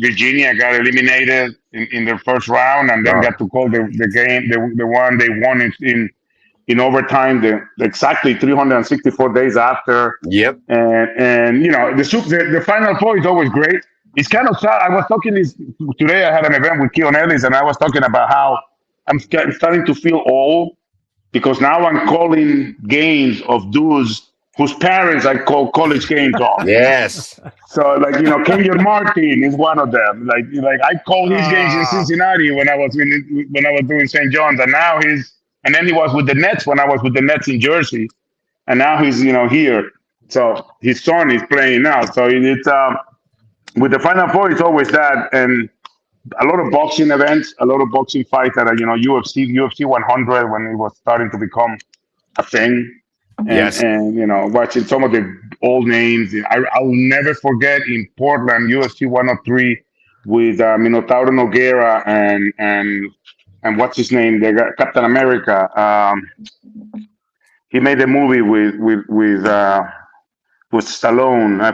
Virginia got eliminated in their first round, and then got to call the game the one they won in overtime, exactly 364 days after. Yep. And the Final Four is always great. It's kind of sad. I was talking today. I had an event with Keon Ellis, and I was talking about how I'm starting to feel old because now I'm calling games of dudes whose parents I call college games off. Yes. So Kenyon Martin is one of them. Like I called his games in Cincinnati when I was doing St. John's, and then he was with the Nets when I was with the Nets in Jersey, and now he's here. So his son is playing now. So it's with the Final Four, it's always that, and a lot of boxing events, a lot of boxing fights that are UFC 100 when it was starting to become a thing. And, Yes. and watching some of the old names. I'll never forget in Portland, UFC 103 with Minotauro Nogueira and what's his name? They got Captain America. He made a movie with Stallone. I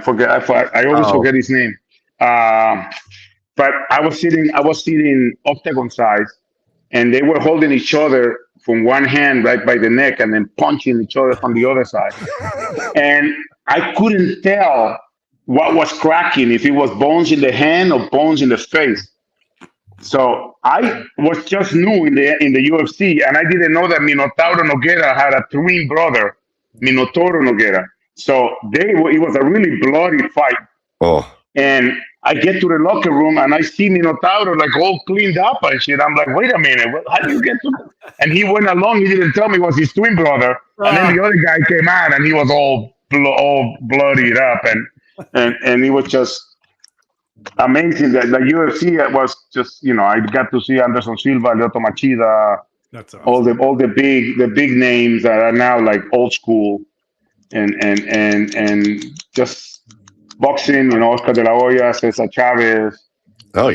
always forget his name. But I was sitting octagon size, and they were holding each other from one hand right by the neck, and then punching each other from the other side. And I couldn't tell what was cracking, if it was bones in the hand or bones in the face. So I was just new in the UFC, and I didn't know that Minotauro Nogueira had a twin brother, Minotauro Nogueira. So it was a really bloody fight. Oh. And I get to the locker room and I see Minotauro all cleaned up and shit. I'm like, wait a minute, how do you get to? And he went along. He didn't tell me it was his twin brother. And then the other guy came out and he was all bloodied up, and it was just amazing that the UFC was just I got to see Anderson Silva, Lyoto Machida, That's awesome. all the big names that are now like old school, and just boxing, Oscar De La Hoya, Cesar Chavez. Oh,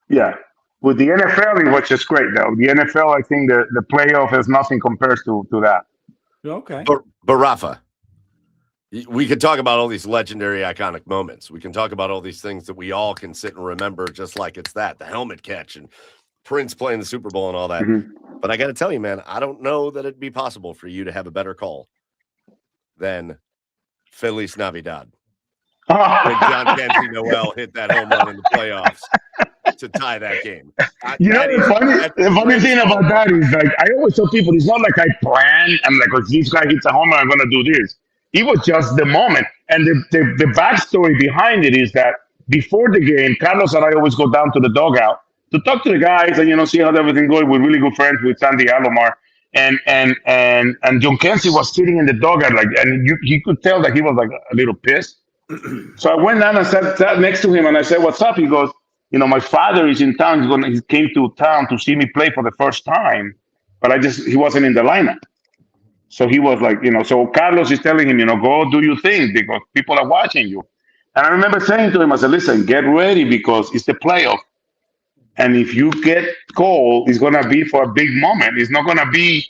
yeah. With the NFL, it was just great, though. The NFL, I think the playoff is nothing compared to that. Okay. But Rafa, we could talk about all these legendary, iconic moments. We can talk about all these things that we all can sit and remember just like it's that. The helmet catch and Prince playing the Super Bowl and all that. Mm-hmm. But I got to tell you, man, I don't know that it'd be possible for you to have a better call than Feliz Navidad. When John Kensey Noel hit that home run in the playoffs to tie that game. The funny thing about that is, I always tell people, it's not like I plan. I'm like, if this guy hits a home run, I'm going to do this. It was just the moment. And the backstory behind it is that before the game, Carlos and I always go down to the dugout to talk to the guys and, see how everything goes. We're really good friends with Sandy Alomar. And John Kensey was sitting in the dugout, and you could tell that he was a little pissed. So I went down and sat next to him, and I said, "What's up?" He goes, "My father is in town. He came to town to see me play for the first time, but he wasn't in the lineup." So he was like, so Carlos is telling him, go do your thing because people are watching you. And I remember saying to him, I said, "Listen, get ready because it's the playoff, and if you get called, it's gonna be for a big moment. It's not gonna be,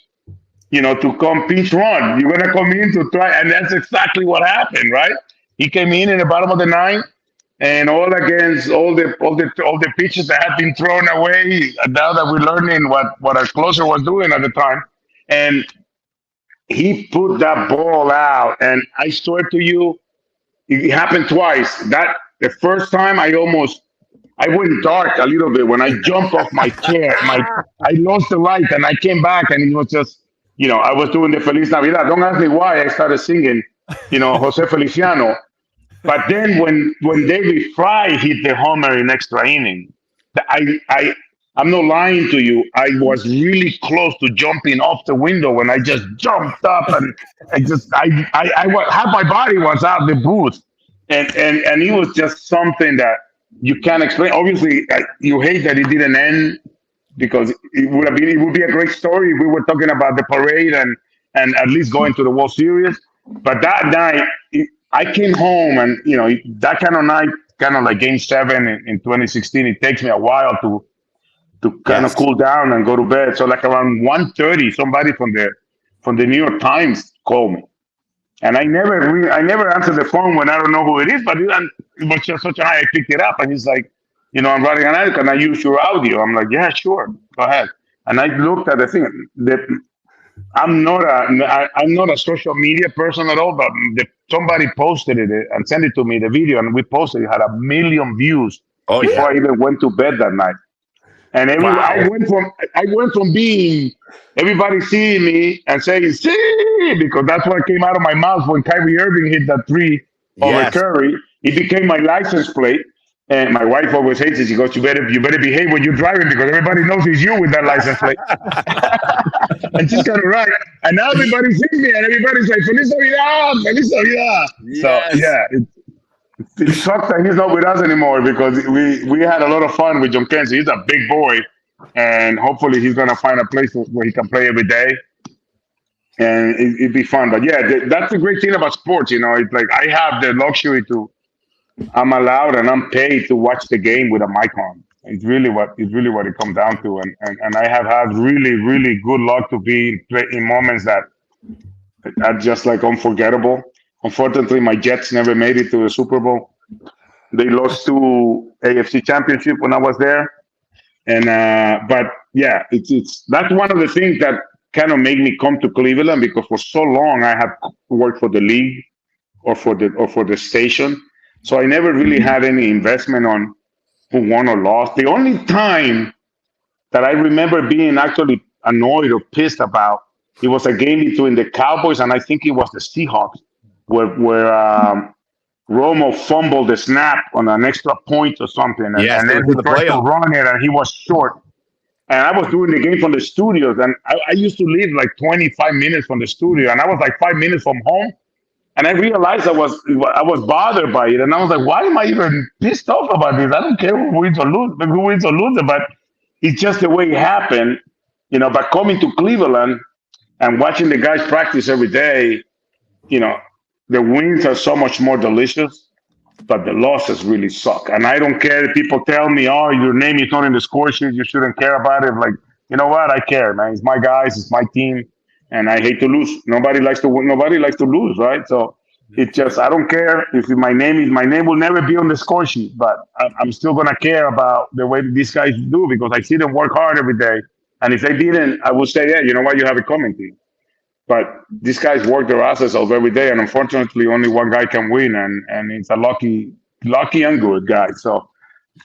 to come pinch run. You're gonna come in to try." And that's exactly what happened, right? He came in the bottom of the ninth, and all against all the pitches that had been thrown away. Now that we're learning what our closer was doing at the time, and he put that ball out, and I swear to you, it happened twice. That the first time I went dark a little bit when I jumped off my chair. I lost the light, and I came back, and it was just I was doing the Feliz Navidad. Don't ask me why I started singing, Jose Feliciano. But then when David Fry hit the homer in extra inning, I'm not lying to you. I was really close to jumping off the window when I just jumped up, and half my body was out of the booth, and it was just something that you can't explain. Obviously, you hate that it didn't end because it would be a great story if we were talking about the parade and at least going to the World Series. But that night, I came home, and that kind of night, kind of like Game 7 in 2016. It takes me a while to kind of cool down and go to bed. So like around 1:30, somebody from the New York Times called me. And I never answer the phone when I don't know who it is, but it was just such a high. I picked it up, and he's like, I'm writing an article. Can I use your audio? I'm like, yeah, sure, go ahead. And I looked at the thing. I'm not a social media person at all, but somebody posted it and sent it to me, the video, and we posted it. It had 1 million views before I even went to bed that night. And I went from being everybody seeing me and saying "see," because that's what came out of my mouth when Kyrie Irving hit that three over Curry. It became my license plate. And my wife always hates it. She goes, "You better behave when you're driving because everybody knows it's you with that license plate." And she's kind of right. And now everybody sees me and everybody's like, "Feliz Navidad, Feliz Navidad." Yes. So yeah, it sucks that he's not with us anymore because we had a lot of fun with John Kenzie. He's a big boy, and hopefully he's gonna find a place where he can play every day, and it'd be fun. But yeah, that's the great thing about sports. It's like I have the luxury I'm allowed and I'm paid to watch the game with a mic on. It's really what it comes down to, and I have had really, really good luck to be in moments that are just like unforgettable. Unfortunately, my Jets never made it to the Super Bowl. They lost to AFC Championship when I was there, and but yeah, it's that's one of the things that kind of made me come to Cleveland because for so long I have worked for the league or for the station, so I never really had any investment on who won or lost. The only time that I remember being actually annoyed or pissed about it was a game between the Cowboys and I think it was the Seahawks, where Romo fumbled the snap on an extra point or something, and then he tried to run it, and he was short. And I was doing the game from the studios, and I used to live like 25 minutes from the studio, and I was like 5 minutes from home. And I realized I was bothered by it, and I was like, "Why am I even pissed off about this? I don't care who wins or loses, but it's just the way it happened, But coming to Cleveland and watching the guys practice every day, the wins are so much more delicious, but the losses really suck. And I don't care if people tell me, "Oh, your name is not in the score sheet, you shouldn't care about it." Like, you know what? I care, man. It's my guys, it's my team, and I hate to lose. Nobody likes to win. Nobody likes to lose, right? So it's just I don't care if my name will never be on the score sheet, but I'm still gonna care about the way that these guys do because I see them work hard every day. And if they didn't, I would say, "Yeah, you know what? You have it coming to you." But these guys work their asses off every day, and unfortunately, only one guy can win, and it's a lucky and good guy. So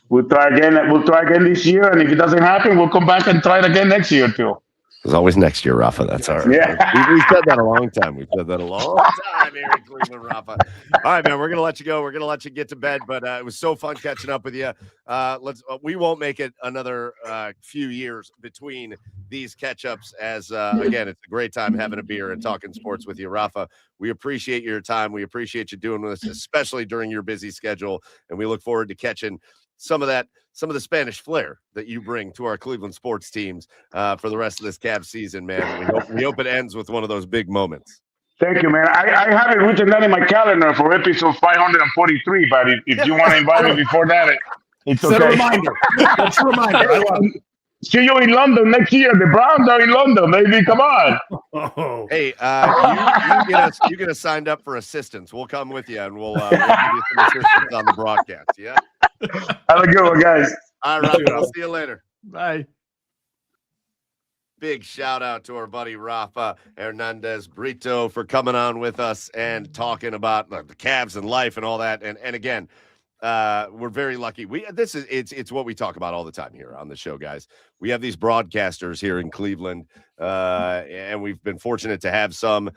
we'll try again. We'll try again this year, and if it doesn't happen, we'll come back and try it again next year too. There's always next year, Rafa. That's all right. Yeah. We've said that a long time. We've said that a long time here in Cleveland, Rafa. All right, man. We're gonna let you go. We're gonna let you get to bed. But it was so fun catching up with you. We won't make it another few years between these catch-ups. As again, it's a great time having a beer and talking sports with you, Rafa. We appreciate your time. We appreciate you doing this, especially during your busy schedule. And we look forward to catching some of the Spanish flair that you bring to our Cleveland sports teams for the rest of this Cavs season, man. We hope it ends with one of those big moments. Thank you, man. I have it written down in my calendar for episode 543, but if you want to invite me before that, it's okay. Set a reminder. That's a reminder. I love it. See you in London next year. The Browns are in London, baby. Come on. Oh. Hey, you get us signed up for assistance. We'll come with you, and we'll give you some assistance on the broadcast. Yeah. Have a good one, guys. All right, we'll see you later. Bye. Big shout out to our buddy Rafa Hernandez-Brito for coming on with us and talking about the Cavs and life and all that. And again, we're very lucky. It's what we talk about all the time here on the show, guys. We have these broadcasters here in Cleveland, and we've been fortunate to have some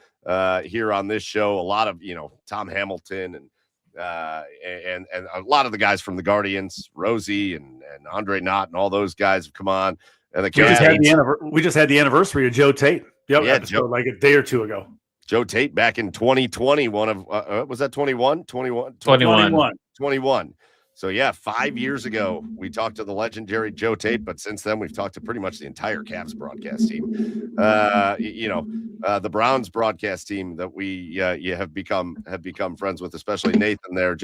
here on this show. A lot of Tom Hamilton and a lot of the guys from the Guardians, Rosie and Andre Knott and all those guys have come on. And we just had the anniversary of Joe Tate. Yep, yeah, episode like a day or two ago. Joe Tate back in 2020. One of was that 21? 21. 21. 21. So yeah, 5 years ago, we talked to the legendary Joe Tate, but since then we've talked to pretty much the entire Cavs broadcast team. The Browns broadcast team that we have become friends with, especially Nathan there.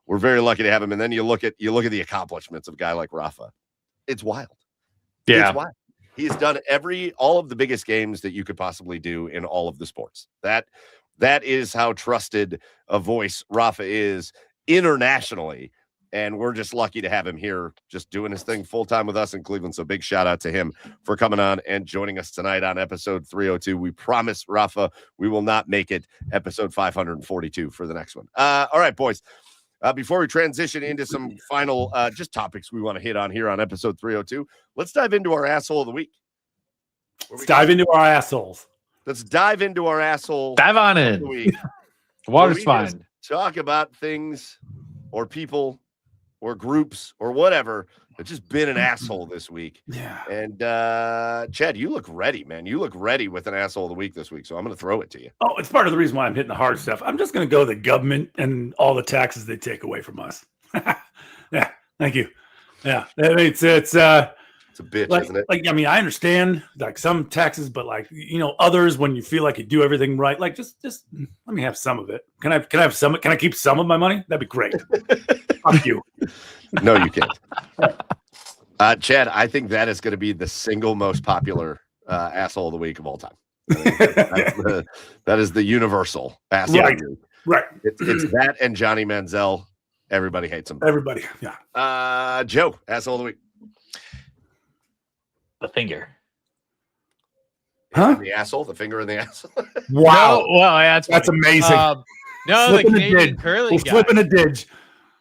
We're very lucky to have him. And then you look at the accomplishments of a guy like Rafa. It's wild. Yeah. It's wild. He's done all of the biggest games that you could possibly do in all of the sports. That is how trusted a voice Rafa is internationally. And we're just lucky to have him here just doing his thing full time with us in Cleveland. So big shout out to him for coming on and joining us tonight on episode 302. We promise, Rafa, we will not make it episode 542 for the next one. All right, boys. Before we transition into some final just topics we want to hit on here on episode 302, let's dive into our asshole of the week. Let's dive into our assholes. Let's dive into our asshole. Dive on of in. the week. Water's fine. Talk about things or people or groups or whatever that's just been an asshole this week. Yeah. And Chad, you look ready, man. You look ready with an asshole of the week this week. So I'm going to throw it to you. Oh, it's part of the reason why I'm hitting the hard stuff. I'm just going to go the government and all the taxes they take away from us. Yeah. Thank you. Yeah. It's It's a bitch, isn't it? Like, I mean, I understand like some taxes, but like, others, when you feel like you do everything right, like just let me have some of it. Can I have some? Can I keep some of my money? That'd be great. Fuck you. No, you can't. Chad, I think that is going to be the single most popular asshole of the week of all time. That is the universal asshole. Right. Of the week. Right. It's that and Johnny Manziel. Everybody hates him. Everybody. Yeah. Joe, asshole of the week. The finger. Huh? The asshole, the finger in the asshole. Wow. No, well, That's amazing. No, the Flipping a Canadian dig. curling We're guy. flipping a dig.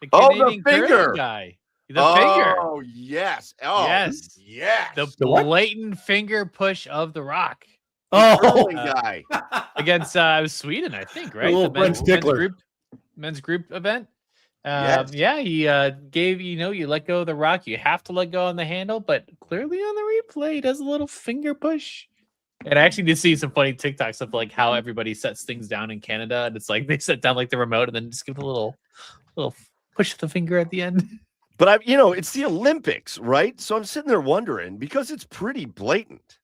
The Oh, the Canadian curling finger. guy. The finger. Oh, yes. Oh, Yes. yes. The what? blatant finger push of The Rock Oh, curling guy. against Sweden, I think, right? little The Brent Stickler. men's group event. Yes. Yeah, he gave, you let go of The Rock. You have to let go on the handle, but clearly on the replay, he does a little finger push. And I actually did see some funny TikToks of like how everybody sets things down in Canada. And it's like they set down like the remote and then just give a little push of the finger at the end. But it's the Olympics, right? So I'm sitting there wondering because it's pretty blatant.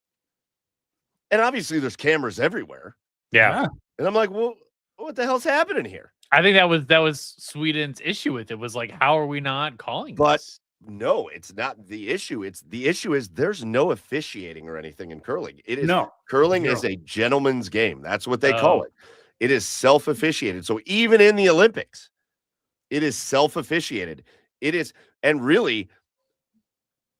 And obviously there's cameras everywhere. Yeah. And I'm like, well, what the hell's happening here? I think that was Sweden's issue with it was like, how are we not calling But this? no, it's not the issue. The issue is there's no officiating or anything in curling. It is curling is a gentleman's game. That's what they call it. It is self-officiated. So even in the Olympics, it is self-officiated. It is, and really,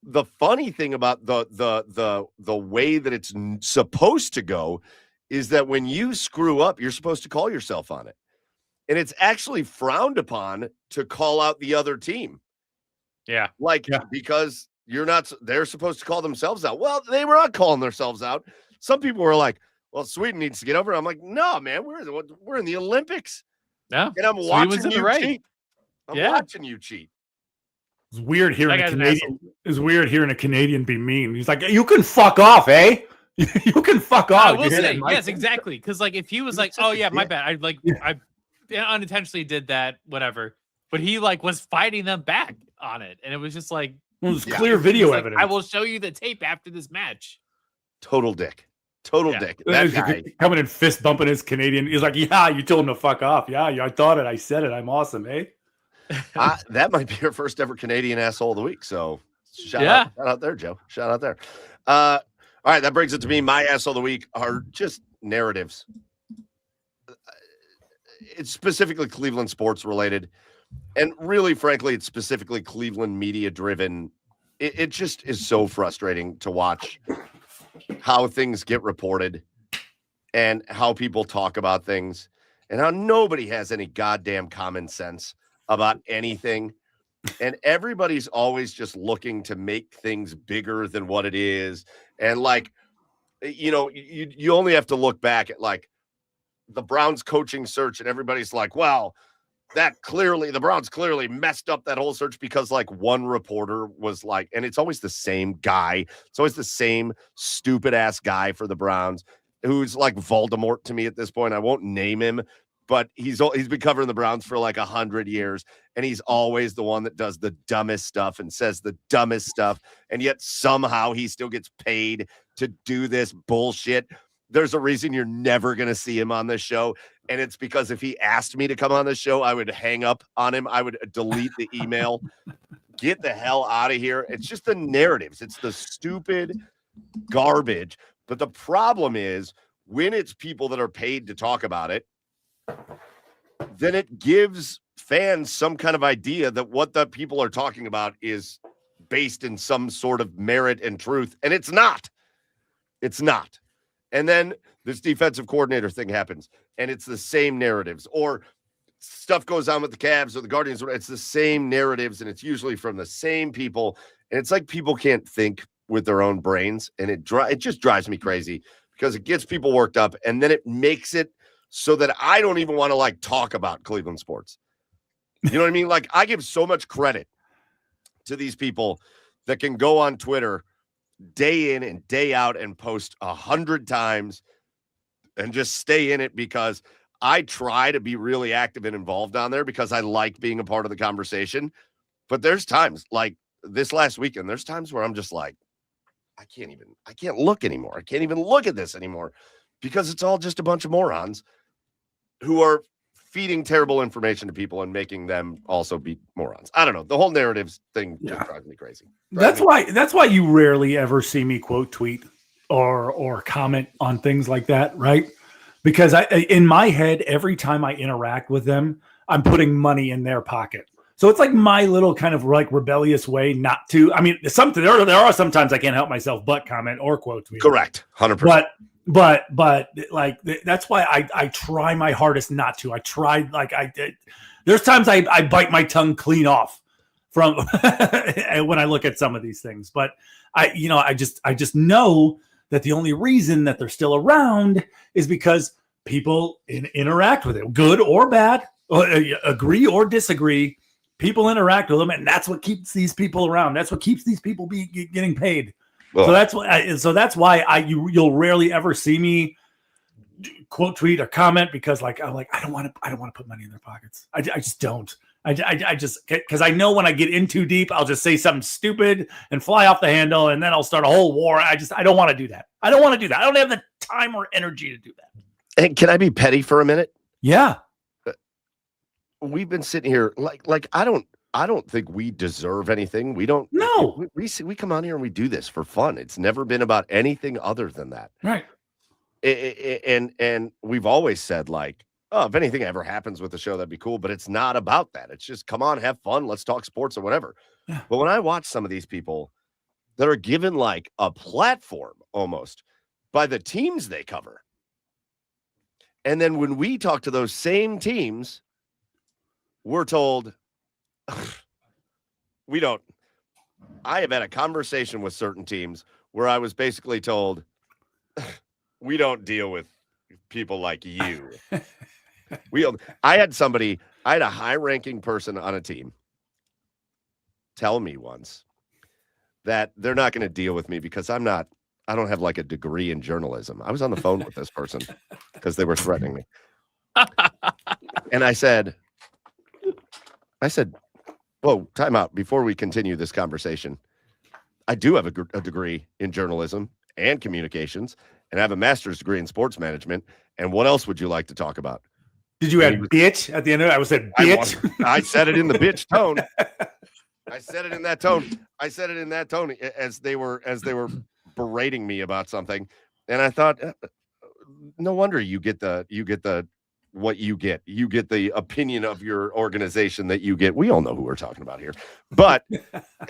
the funny thing about the way that it's supposed to go is that when you screw up, you're supposed to call yourself on it. And it's actually frowned upon to call out the other team. Yeah. Because they're supposed to call themselves out. Well, they were not calling themselves out. Some people were like, well, Sweden needs to get over it. I'm like, no, man, we're in the Olympics. No. And I'm watching you cheat. I'm watching you cheat. It's weird hearing That a guy's an Canadian. It's weird hearing a Canadian be mean. He's like, you can fuck off, eh? You can fuck off. I will You hear say, that, yes, exactly. Because like if he was like, oh yeah, my bad. I unintentionally did that, whatever. But he like was fighting them back on it, and it was just like Well, there's clear video like, evidence. I will show you the tape after this match. Total dick. That guy. Coming in fist bumping his Canadian. He's like, yeah, you told him to fuck off. Yeah, I thought it. I said it. I'm awesome, eh? That might be your first ever Canadian asshole of the week. So shout out there, Joe. Shout out there. All right, that brings it to me. My asshole of the week are just narratives. It's specifically Cleveland sports related. And really, frankly, it's specifically Cleveland media driven. It just is so frustrating to watch how things get reported and how people talk about things and how nobody has any goddamn common sense about anything. And everybody's always just looking to make things bigger than what it is. And like, you only have to look back at like the Browns coaching search and everybody's like, well, the Browns clearly messed up that whole search because like one reporter was like, and it's always the same guy. It's always the same stupid ass guy for the Browns who's like Voldemort to me at this point. I won't name him, but he's been covering the Browns for like 100 years, and he's always the one that does the dumbest stuff and says the dumbest stuff, and yet somehow he still gets paid to do this bullshit. There's a reason you're never going to see him on this show, and it's because if he asked me to come on this show, I would hang up on him. I would delete the email. Get the hell out of here. It's just the narratives. It's the stupid garbage. But the problem is when it's people that are paid to talk about it, then it gives fans some kind of idea that what the people are talking about is based in some sort of merit and truth. And it's not. It's not. And then this defensive coordinator thing happens, and it's the same narratives. Or stuff goes on with the Cavs or the Guardians. It's the same narratives, and it's usually from the same people. And it's like people can't think with their own brains, and it just drives me crazy because it gets people worked up, and then it makes it so that I don't even want to like talk about Cleveland sports. You know what I mean? Like I give so much credit to these people that can go on Twitter day in and day out and post 100 times and just stay in it because I try to be really active and involved on there because I like being a part of the conversation. But there's times like this last weekend, there's times where I'm just like, I can't look anymore. I can't even look at this anymore because it's all just a bunch of morons who are feeding terrible information to people and making them also be morons. I don't know. The whole narratives thing just drives me crazy. That's why you rarely ever see me quote tweet or comment on things like that, right? Because in my head, every time I interact with them, I'm putting money in their pocket. So it's like my little kind of like rebellious way not to. I mean, there are sometimes I can't help myself but comment or quote tweet. Correct, 100%. But like that's why I try my hardest not to. I tried there's times I bite my tongue clean off from when I look at some of these things. But I just know that the only reason that they're still around is because people interact with it, good or bad, agree or disagree. People interact with them, and that's what keeps these people around. That's what keeps these people getting paid. Well, so that's why you'll rarely ever see me quote tweet or comment because I don't want to put money in their pockets. I just don't. I just because I know when I get in too deep, I'll just say something stupid and fly off the handle, and then I'll start a whole war. I don't want to do that. I don't want to do that. I don't have the time or energy to do that. And can I be petty for a minute? Yeah. We've been sitting here like I don't think we deserve anything. We don't. No. We come on here and we do this for fun. It's never been about anything other than that. Right. And we've always said like, oh, if anything ever happens with the show, that'd be cool. But it's not about that. It's just come on, have fun. Let's talk sports or whatever. Yeah. But when I watch some of these people that are given like a platform almost by the teams they cover, and then when we talk to those same teams, we're told we don't. I have had a conversation with certain teams where I was basically told we don't deal with people like you. I had a high-ranking person on a team tell me once that they're not going to deal with me because I don't have like a degree in journalism. I was on the phone with this person because they were threatening me. And I said, whoa, time out. Before we continue this conversation, I do have a degree in journalism and communications, and I have a master's degree in sports management. And what else would you like to talk about? Did you add bitch at the end of it? I said bitch. I said it in the bitch tone. I said it in that tone as they were berating me about something. And I thought, no wonder you get what you get. You get the opinion of your organization that you get. We all know who we're talking about here, but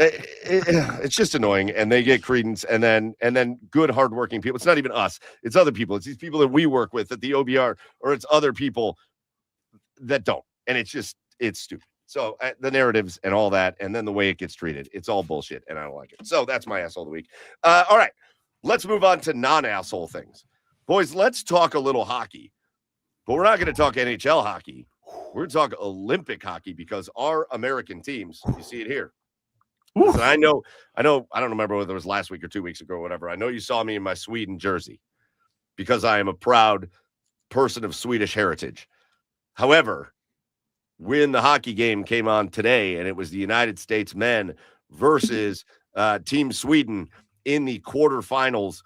it's just annoying. And they get credence, and then good, hardworking people. It's not even us. It's other people. It's these people that we work with at the OBR, or it's other people that don't. And it's stupid. So the narratives and all that, and then the way it gets treated, it's all bullshit, and I don't like it. So that's my asshole of the week. All right, let's move on to non-asshole things. Boys, let's talk a little hockey. But we're not going to talk NHL hockey. We're going to talk Olympic hockey because our American teams, you see it here. Listen, I know, I don't remember whether it was last week or 2 weeks ago or whatever. I know you saw me in my Sweden jersey because I am a proud person of Swedish heritage. However, when the hockey game came on today, and it was the United States men versus Team Sweden in the quarterfinals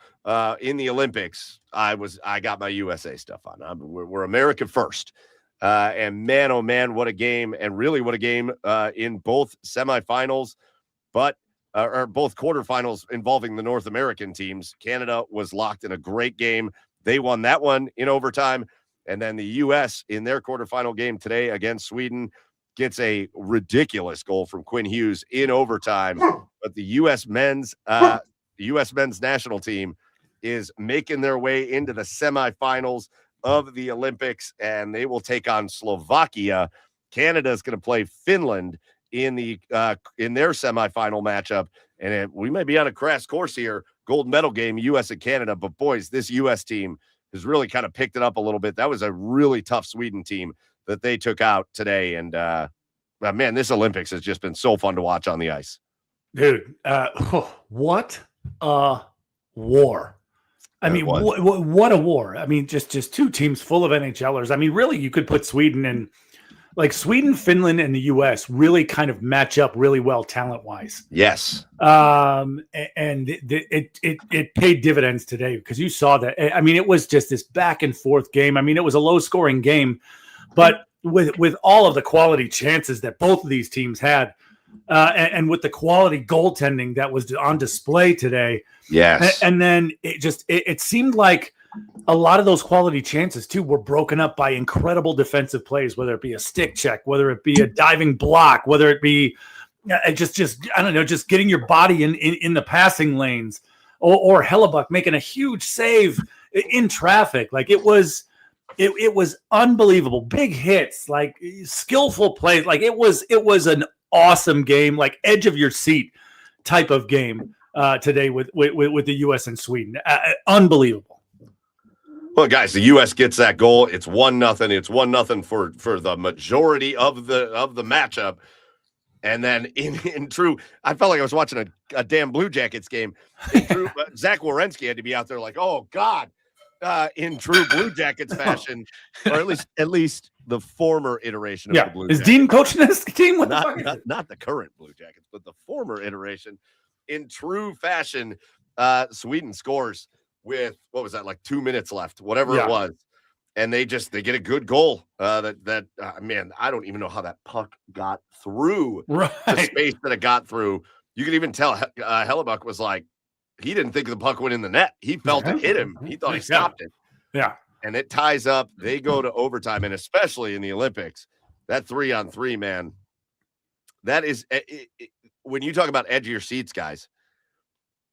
in the Olympics, I got my USA stuff on. We're America first. And man, oh man, what a game. And really what a game in both semifinals, or both quarterfinals involving the North American teams. Canada was locked in a great game. They won that one in overtime. And then the U.S. in their quarterfinal game today against Sweden gets a ridiculous goal from Quinn Hughes in overtime. But the U.S. men's national team is making their way into the semifinals of the Olympics, and they will take on Slovakia. Canada is going to play Finland in their semifinal matchup, and we may be on a crash course here. Gold medal game, U.S. and Canada, but boys, this U.S. team has really kind of picked it up a little bit. That was a really tough Sweden team that they took out today, and man, this Olympics has just been so fun to watch on the ice. Dude, what a war. I mean, what a war. I mean, just two teams full of NHLers. I mean, really, you could put Sweden and Sweden, Finland, and the U.S. really kind of match up really well talent-wise. Yes. And it paid dividends today because you saw that. I mean, it was just this back and forth game. I mean, it was a low-scoring game, but with all of the quality chances that both of these teams had, and with the quality goaltending that was on display today. Yes. And then it seemed like a lot of those quality chances too were broken up by incredible defensive plays, whether it be a stick check, whether it be a diving block, whether it be just I don't know, just getting your body in the passing lanes, or Hellebuck making a huge save in traffic. Like it was unbelievable. Big hits, like skillful plays. Like it was an awesome game, like edge of your seat type of game today with the U.S. and Sweden. Unbelievable. Well, guys, the U.S. gets that goal. It's 1-0. It's 1-0 for the majority of the matchup. And then in true, I felt like I was watching a damn Blue Jackets game. In true, Zach Werenski had to be out there like, oh God, in true Blue Jackets fashion, or at least the former iteration of the Blue Jackets. Is Dean coaching this team? Not the current Blue Jackets, but the former iteration. In true fashion, Sweden scores with, what was that, like 2 minutes left, whatever it was. And they get a good goal. Man, I don't even know how that puck got through the space that it got through. You could even tell Hellebuck was like, he didn't think the puck went in the net. He felt it hit him. He thought he stopped it. Yeah. And it ties up. They go to overtime. And especially in the Olympics, that 3-on-3, man, that is when you talk about edge of your seats, guys,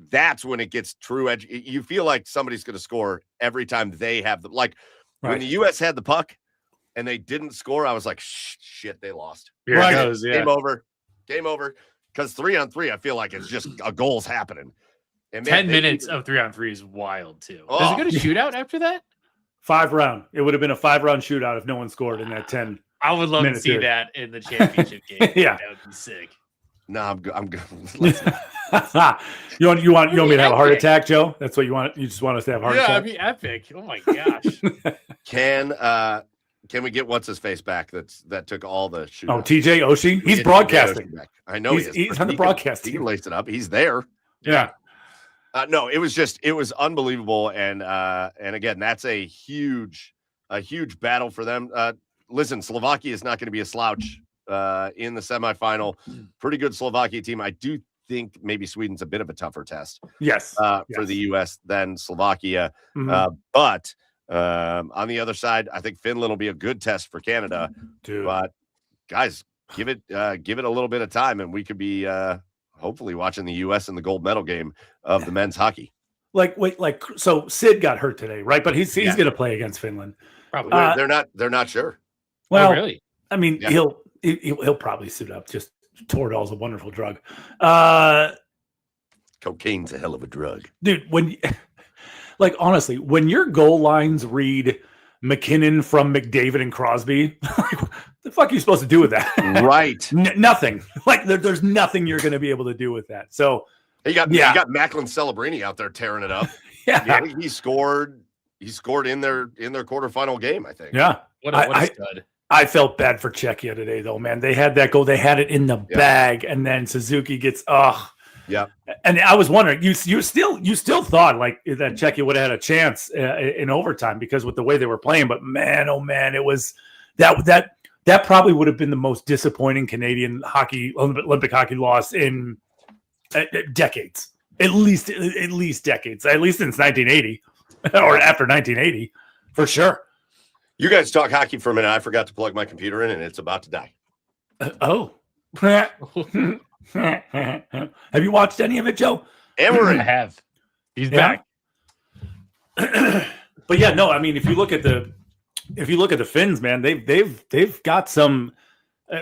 that's when it gets true edge. You feel like somebody's going to score every time they have the, when the U.S. had the puck and they didn't score, I was like, shit, they lost. Here it goes, Game over. Because 3-on-3, I feel like it's just a goal's happening. And 10 minutes of 3-on-3 is wild too. Oh. Does it go to shootout after that? 5-round. It would have been a 5-round shootout if no one scored in that 10. I would love to see that in the championship game. Yeah, that would be sick. No, I'm good. You want me to have a heart attack, Joe? That's what you want. You just want us to have a heart attack? Yeah, it'd be epic. Oh my gosh. Can we get what's his face back? That took all the shootouts. Oh, TJ Oshie. He's broadcasting. I know he's on the broadcast. He can lace it up. He's there. Yeah. No, it was unbelievable, and again, that's a huge battle for them. Listen, Slovakia is not going to be a slouch in the semifinal. Pretty good Slovakia team. I do think maybe Sweden's a bit of a tougher test. Yes. For the U.S. than Slovakia. Mm-hmm. But on the other side, I think Finland will be a good test for Canada. Dude. But guys, give it a little bit of time, and we could be hopefully watching the U.S. in the gold medal game of the men's hockey. So Sid got hurt today, right? But he's going to play against Finland. Probably. They're not sure. Well, really? I mean, he'll probably suit up. Just Toradol is a wonderful drug. Cocaine's a hell of a drug, dude. Honestly, when your goal lines read McKinnon from McDavid and Crosby, what the fuck are you supposed to do with that? Right. Nothing. There's nothing you're going to be able to do with that. So you got Macklin Celebrini out there tearing it up. Yeah, he scored. He scored in their quarterfinal game, I think. Yeah. What a stud. I felt bad for Czechia today, though, man. They had that goal. They had it in the bag, and then Suzuki gets Yeah. And I was wondering, you still thought like that Czechia would have had a chance in overtime because with the way they were playing. But man, oh man, it was that probably would have been the most disappointing Canadian Olympic hockey loss in decades, at least decades, at least since 1980 or after 1980, for sure. You guys talk hockey for a minute. I forgot to plug my computer in, and it's about to die. Have you watched any of it, Joe? Emery. I have. He's back. But yeah, no. I mean, if you look at the Finns, man, they've got some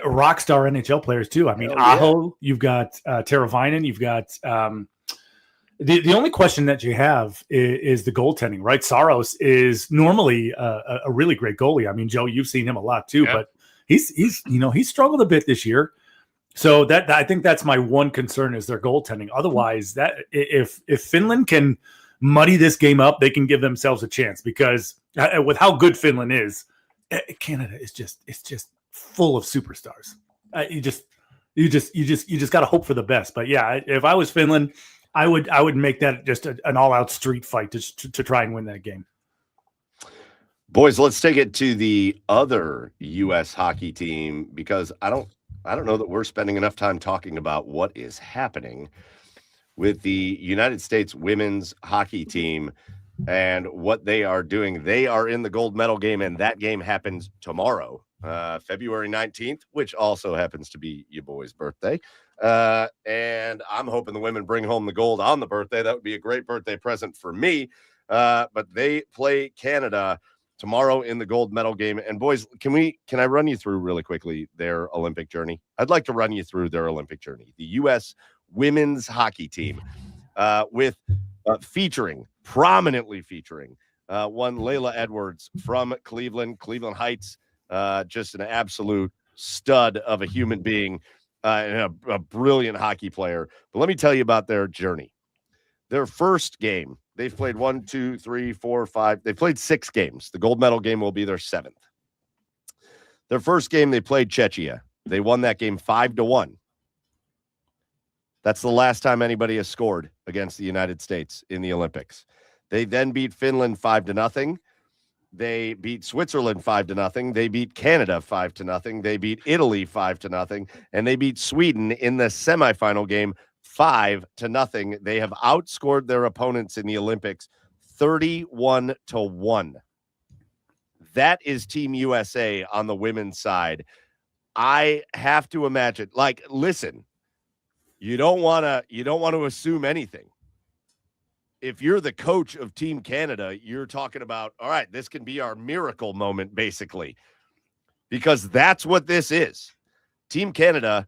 rock star NHL players too. I mean, Aho, you've got Teravainen, you've got the only question that you have is the goaltending, right? Saros is normally a really great goalie. I mean, Joe, you've seen him a lot too, but he's struggled a bit this year. So that I think that's my one concern is their goaltending. Otherwise, that if Finland can muddy this game up, they can give themselves a chance because with how good Finland is, Canada is just full of superstars. You just got to hope for the best. But yeah, if I was Finland, I would make that just an all-out street fight to try and win that game. Boys, let's take it to the other U.S. hockey team because I don't know that we're spending enough time talking about what is happening with the United States women's hockey team and what they are doing. They are in the gold medal game, and that game happens tomorrow, February 19th, which also happens to be your boy's birthday. And I'm hoping the women bring home the gold on the birthday. That would be a great birthday present for me. But they play Canada tomorrow in the gold medal game. And boys, can I run you through really quickly their Olympic journey? I'd like to run you through their Olympic journey. The U.S. women's hockey team with prominently featuring one Layla Edwards from Cleveland Heights, just an absolute stud of a human being and a brilliant hockey player. But let me tell you about their journey. Their first game, they've played 1, 2, 3, 4, 5. They played 6 games. The gold medal game will be their 7th. Their first game, they played Czechia. They won that game 5-1. That's the last time anybody has scored against the United States in the Olympics. They then beat Finland 5-0. They beat Switzerland 5-0. They beat Canada 5-0. They beat Italy 5-0. And they beat Sweden in the semifinal game 5-0. They have outscored their opponents in the Olympics 31-1. That is Team USA on the women's side. I have to imagine, listen, you don't want to assume anything. If you're the coach of Team Canada, you're talking about, all right, this can be our miracle moment, basically, because that's what this is. Team Canada,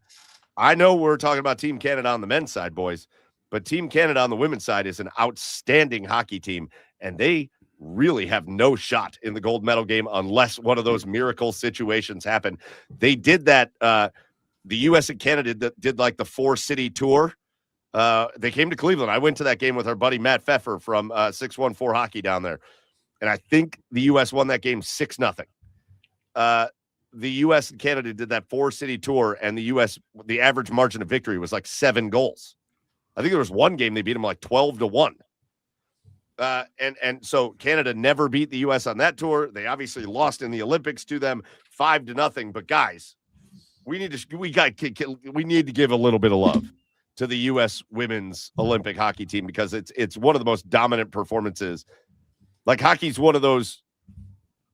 I know we're talking about Team Canada on the men's side, boys, but Team Canada on the women's side is an outstanding hockey team, and they really have no shot in the gold medal game unless one of those miracle situations happen. They did that. The U.S. and Canada did like the 4-city tour. They came to Cleveland. I went to that game with our buddy Matt Pfeffer from 614 Hockey down there. And I think the U.S. won that game 6-0. The U.S. and Canada did that 4-city tour, and the U.S., the average margin of victory was like 7 goals. I think there was one game they beat them like 12-1. And so Canada never beat the U.S. on that tour. They obviously lost in the Olympics to them 5-0. But guys, we need to give a little bit of love to the U.S. women's Olympic hockey team because it's one of the most dominant performances. Like hockey's one of those,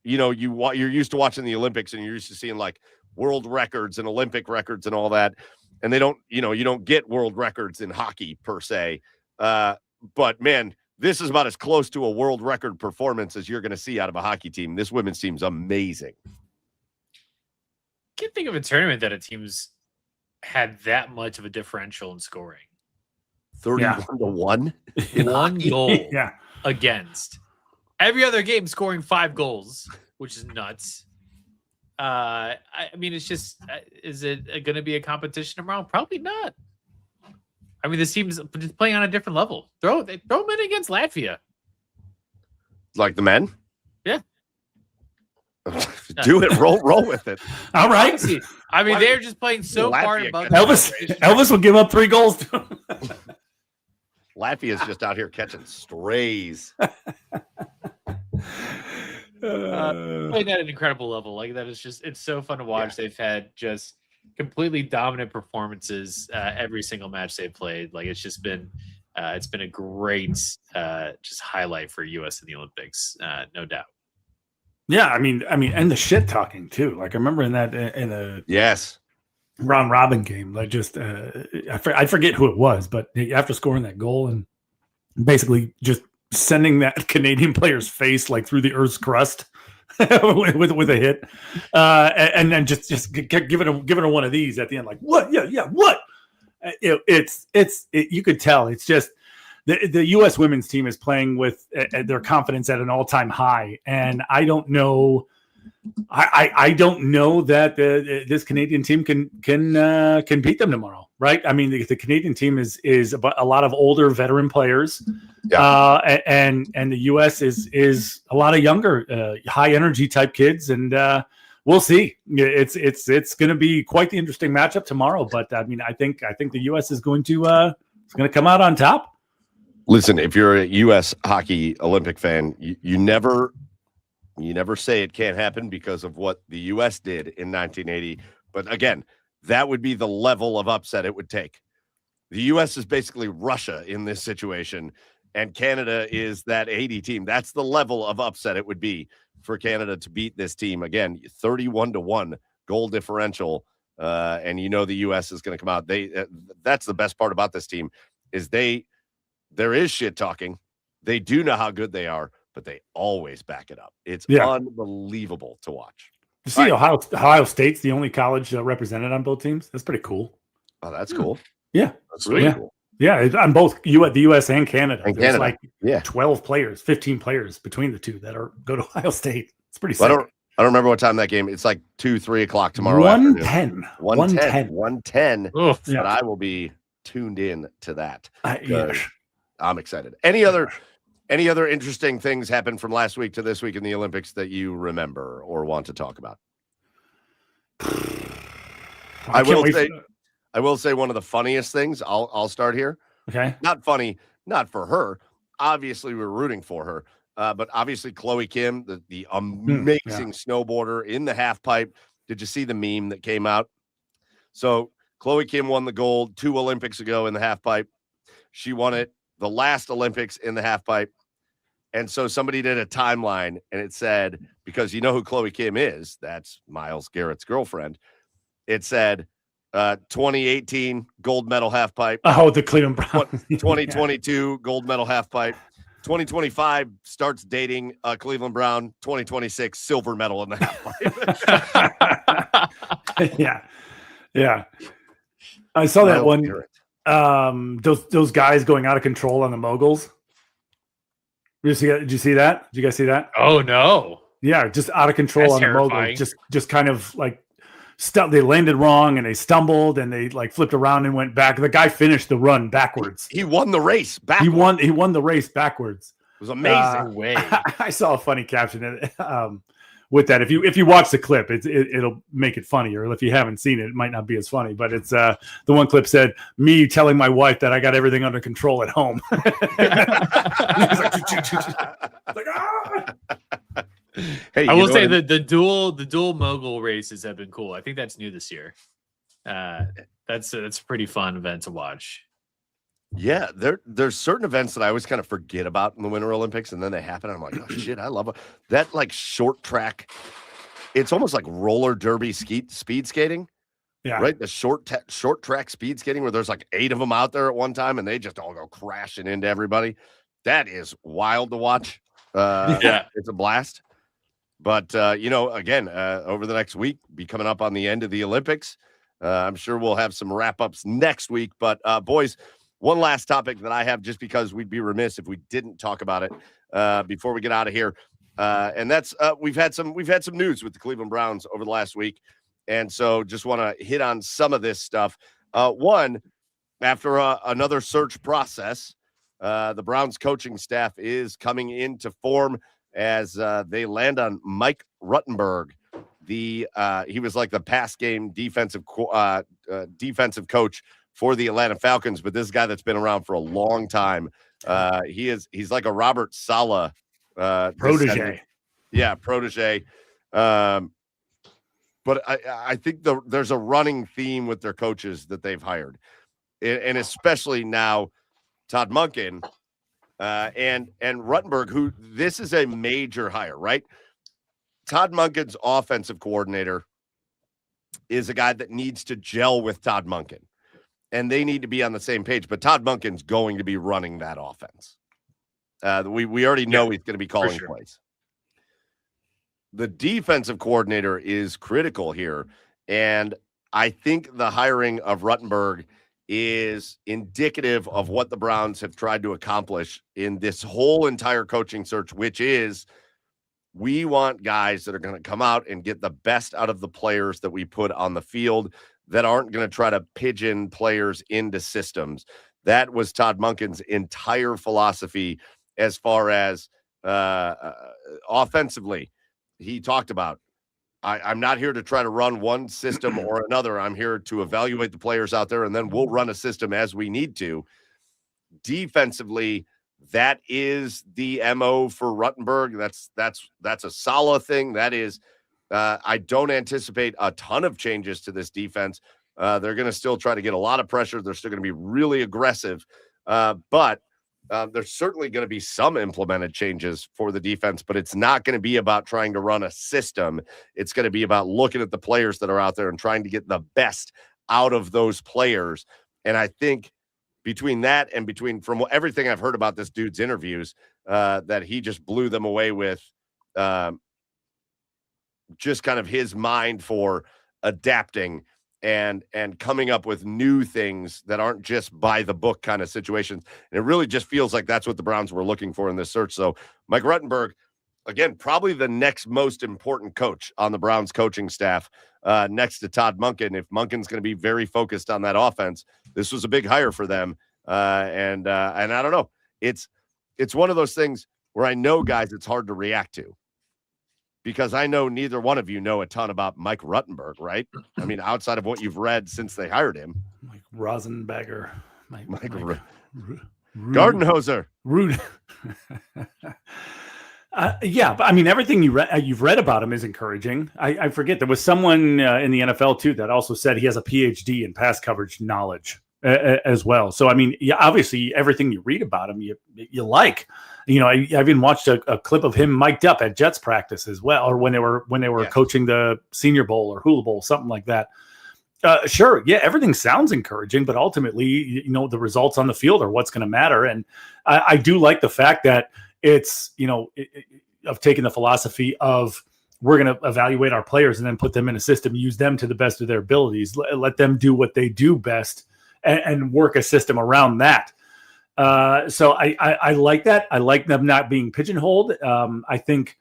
you're used to watching the Olympics and you're used to seeing like world records and Olympic records and all that. And they don't, you don't get world records in hockey per se. But man, this is about as close to a world record performance as you're going to see out of a hockey team. This women's team's amazing. Can't think of a tournament that a team's had that much of a differential in scoring. 31-1 in one hockey? goal Yeah. against every other game scoring 5 goals, which is nuts. I mean, it's just, is it going to be a competition tomorrow? Probably not. I mean, this team's just playing on a different level. Throw them in against Latvia. Like the men? Yeah. Do it. Roll with it. All right. Honestly, I mean, they're just playing so far Latvia above. Elvis will give up 3 goals to him. Latvia's just out here catching strays. Playing at an incredible level. Like that is just, it's so fun to watch. Yeah. They've had just completely dominant performances every single match they've played. Like it's been a great just highlight for US in the Olympics, no doubt. Yeah, I mean, and the shit talking too. Like I remember in a Yes. round robin game, like just I forget who it was, but after scoring that goal and basically just sending that Canadian player's face like through the Earth's crust with a hit, and then just give it a one of these at the end. Like what? Yeah, what? You could tell it's just the U.S. women's team is playing with their confidence at an all-time high, and I don't know. I don't know that this Canadian team can beat them tomorrow, right? I mean, the Canadian team is about a lot of older veteran players, and the U.S. is a lot of younger, high energy type kids, and we'll see. It's going to be quite the interesting matchup tomorrow. But I mean, I think the U.S. is going to come out on top. Listen, if you're a U.S. hockey Olympic fan, you never say it can't happen because of what the U.S. did in 1980. But again, that would be the level of upset it would take. The U.S. is basically Russia in this situation, and Canada is that 80 team. That's the level of upset it would be for Canada to beat this team. Again, 31-1 goal differential, and the U.S. is going to come out. That's the best part about this team is there is shit talking. They do know how good they are, but they always back it up. It's unbelievable to watch. You see, Ohio State's the only college represented on both teams. That's pretty cool. Oh, that's cool. Yeah, that's really cool. Yeah, on both the U.S. and Canada. There's like 12 players, 15 players between the two that go to Ohio State. It's pretty sick. I don't remember what time that game. It's like 2-3 o'clock tomorrow. 1:10. 1:10. Yeah. But I will be tuned in to that. Yeah. I'm excited. Any other interesting things happened from last week to this week in the Olympics that you remember or want to talk about? I will say one of the funniest things. I'll start here. Okay. Not funny, not for her. Obviously, we're rooting for her. But obviously, Chloe Kim, the amazing snowboarder in the half pipe. Did you see the meme that came out? So Chloe Kim won the gold 2 Olympics ago in the half pipe. She won it the last Olympics in the half pipe. And so somebody did a timeline and it said, because you know who Chloe Kim is, that's Myles Garrett's girlfriend. It said 2018 gold medal half pipe. Oh, the Cleveland Browns. 2022 gold medal half pipe. 2025 starts dating Cleveland Brown. 2026 silver medal in the half pipe. Yeah. I saw that one. Those guys going out of control on the moguls. Did you see that? Did you guys see that? Oh no! Yeah, just out of control on the moguls. Just kind of like they landed wrong and they stumbled and they like flipped around and went back. The guy finished the run backwards. He won the race backwards. He won the race backwards. It was amazing. Way. I saw a funny caption with that. If you watch the clip, it'll make it funnier. If you haven't seen it, it might not be as funny. But it's the one clip said me telling my wife that I got everything under control at home. Hey, I will say that the dual mogul races have been cool. I think that's new this year. That's a pretty fun event to watch. Yeah, there's certain events that I always kind of forget about in the Winter Olympics, and then they happen. And I'm like, oh shit, I love it. That like short track. It's almost like roller derby speed skating. Yeah, right. The short track speed skating where there's like 8 of them out there at one time, and they just all go crashing into everybody. That is wild to watch. It's a blast. But again, over the next week, be coming up on the end of the Olympics. I'm sure we'll have some wrap ups next week. But boys. One last topic that I have, just because we'd be remiss if we didn't talk about it before we get out of here, and that's we've had some news with the Cleveland Browns over the last week, and so just want to hit on some of this stuff. One, after another search process, the Browns coaching staff is coming into form as they land on Mike Ruttenberg he was like the pass game defensive coach for the Atlanta Falcons, but this guy that's been around for a long time. He's like a Robert Saleh Protege. Yeah, protege. But I think there's a running theme with their coaches that they've hired, and especially now Todd Monken and Ruttenberg, who this is a major hire, right? Todd Monken's offensive coordinator is a guy that needs to gel with Todd Monken, and they need to be on the same page. But Todd Monken's going to be running that offense. We already know he's going to be calling plays. The defensive coordinator is critical here, and I think the hiring of Ruttenberg is indicative of what the Browns have tried to accomplish in this whole entire coaching search, which is we want guys that are going to come out and get the best out of the players that we put on the field, that aren't going to try to pigeon players into systems. That was Todd Monken's entire philosophy as far as offensively. He talked about, I'm not here to try to run one system or another. I'm here to evaluate the players out there, and then we'll run a system as we need to. Defensively, that is the MO for Ruttenberg. That's a solid thing. That is, I don't anticipate a ton of changes to this defense. They're going to still try to get a lot of pressure. They're still going to be really aggressive, but there's certainly going to be some implemented changes for the defense, but it's not going to be about trying to run a system. It's going to be about looking at the players that are out there and trying to get the best out of those players. And I think between that and from everything I've heard about this dude's interviews, that he just blew them away with just kind of his mind for adapting and coming up with new things that aren't just by the book kind of situations. And it really just feels like that's what the Browns were looking for in this search. So Mike Ruttenberg, again, probably the next most important coach on the Browns coaching staff, next to Todd Monken. If Monken's going to be very focused on that offense, this was a big hire for them. And I don't know. It's one of those things where I know, guys, it's hard to react to, because I know neither one of you know a ton about Mike Ruttenberg, right? I mean, outside of what you've read since they hired him. Mike Rosenbagger. Gardenhoser. Rude. Yeah, but I mean, everything you've read about him is encouraging. I forget, there was someone in the NFL too that also said he has a PhD in pass coverage knowledge as well. So I mean, yeah, obviously everything you read about him, you like. You know, I've even watched a clip of him mic'd up at Jets practice as well, or when they were coaching the Senior Bowl or Hula Bowl, something like that. Sure, yeah, everything sounds encouraging, but ultimately, you know, the results on the field are what's going to matter. And I do like the fact that it's, you know, of taking the philosophy of we're going to evaluate our players and then put them in a system, use them to the best of their abilities, let them do what they do best, and work a system around that. So I like that. I like them not being pigeonholed. I think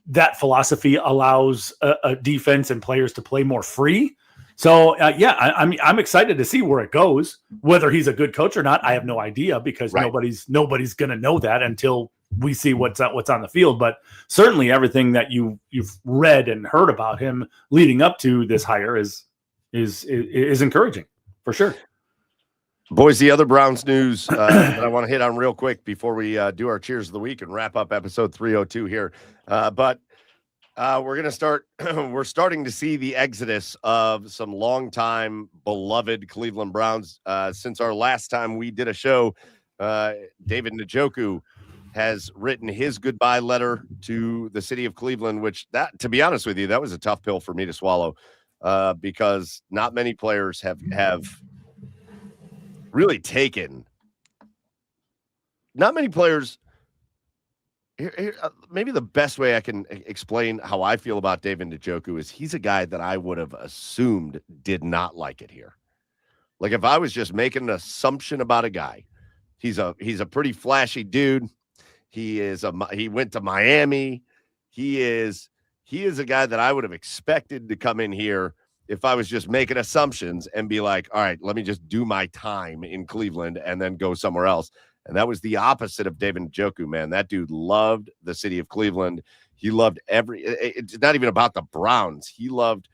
that philosophy allows a defense and players to play more free. So I mean, I'm excited to see where it goes. Whether he's a good coach or not, I have no idea, because nobody's going to know that until we see what's on the field. But certainly everything that you've read and heard about him leading up to this hire is encouraging for sure. Boys, the other Browns news that I want to hit on real quick before we do our cheers of the week and wrap up episode 302 here. But we're going to start. We're starting to see the exodus of some longtime beloved Cleveland Browns. Since our last time we did a show, David Njoku has written his goodbye letter to the city of Cleveland, which, that, to be honest with you, that was a tough pill for me to swallow, because not many players have really taken. Not many players. Maybe the best way I can explain how I feel about David Njoku is he's a guy that I would have assumed did not like it here. Like, if I was just making an assumption about a guy, he's a pretty flashy dude. He went to Miami. He is a guy that I would have expected to come in here if I was just making assumptions and be like, all right, let me just do my time in Cleveland and then go somewhere else. And that was the opposite of David Njoku, man. That dude loved the city of Cleveland. He loved it's not even about the Browns. He loved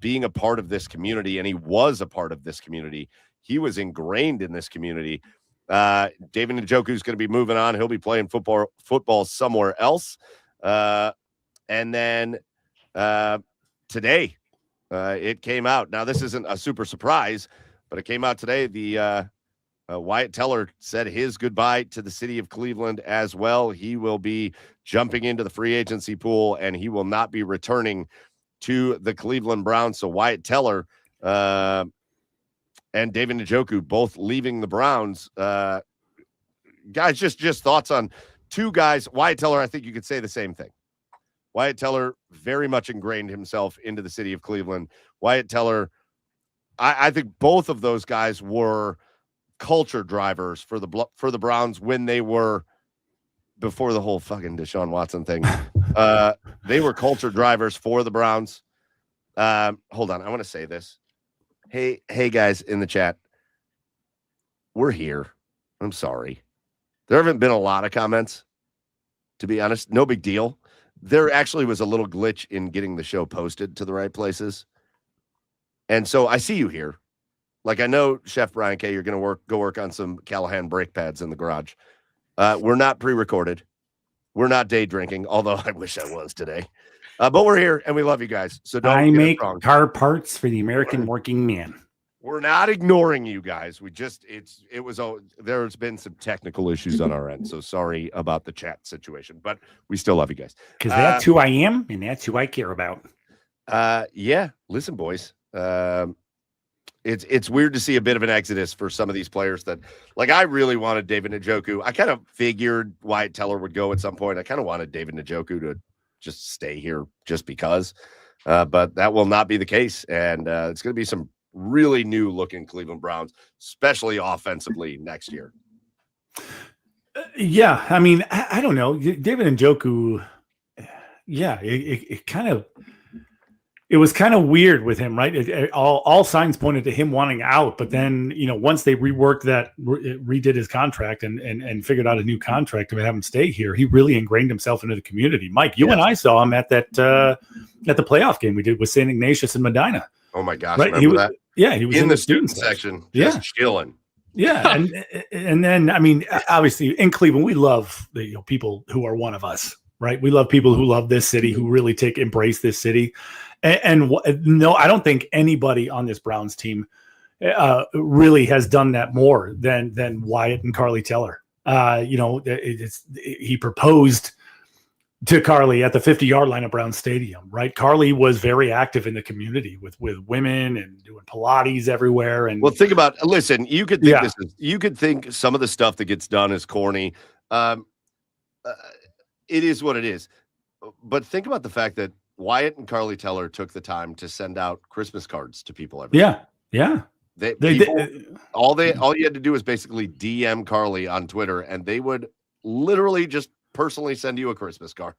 being a part of this community, and he was a part of this community. He was ingrained in this community. David Njoku is going to be moving on. He'll be playing football somewhere else. And then today, it came out. Now, this isn't a super surprise, but it came out today. The Wyatt Teller said his goodbye to the city of Cleveland as well. He will be jumping into the free agency pool, and he will not be returning to the Cleveland Browns. So Wyatt Teller and David Njoku both leaving the Browns. Guys, just thoughts on two guys. Wyatt Teller, I think you could say the same thing. Wyatt Teller very much ingrained himself into the city of Cleveland. Wyatt Teller, I think both of those guys were culture drivers for the Browns when they were before the whole fucking Deshaun Watson thing. They were culture drivers for the Browns. Hold on, I want to say this. Hey guys in the chat, we're here. I'm sorry. There haven't been a lot of comments, to be honest. No big deal. There actually was a little glitch in getting the show posted to the right places. And so I see you here. Like, I know, Chef Brian K., you're going to go work on some Callahan brake pads in the garage. We're not pre-recorded. We're not day drinking, although I wish I was today. But we're here, and we love you guys. So don't I get make it wrong. car parts for the American working man. We're not ignoring you guys. There's been some technical issues on our end. So sorry about the chat situation, but we still love you guys. Because that's who I am, and that's who I care about. Yeah. Listen, boys. It's weird to see a bit of an exodus for some of these players that, like, I really wanted David Njoku. I kind of figured Wyatt Teller would go at some point. I kind of wanted David Njoku to just stay here just because, but that will not be the case. And it's going to be some really new looking Cleveland Browns, especially offensively next year. Yeah. I mean, I don't know. David Njoku. Yeah. It was kind of weird with him, right? All signs pointed to him wanting out, but then, once they redid his contract and figured out a new contract to have him stay here, he really ingrained himself into the community. Mike, you and I saw him at the playoff game we did with St. Ignatius and Medina. Oh my gosh, right? remember that? Yeah, he was in the student section, just chilling. Yeah, and then, I mean, obviously in Cleveland, we love people who are one of us, right? We love people who love this city, who really embrace this city. And no, I don't think anybody on this Browns team really has done that more than Wyatt and Carly Teller. He proposed to Carly at the 50-yard line of Brown Stadium, right? Carly was very active in the community with women and doing Pilates everywhere. And think about, listen, you could think you could think some of the stuff that gets done is corny. It is what it is. But think about the fact that Wyatt and Carly Teller took the time to send out Christmas cards to people every day. Yeah. All you had to do was basically DM Carly on Twitter, and they would literally just personally send you a Christmas card.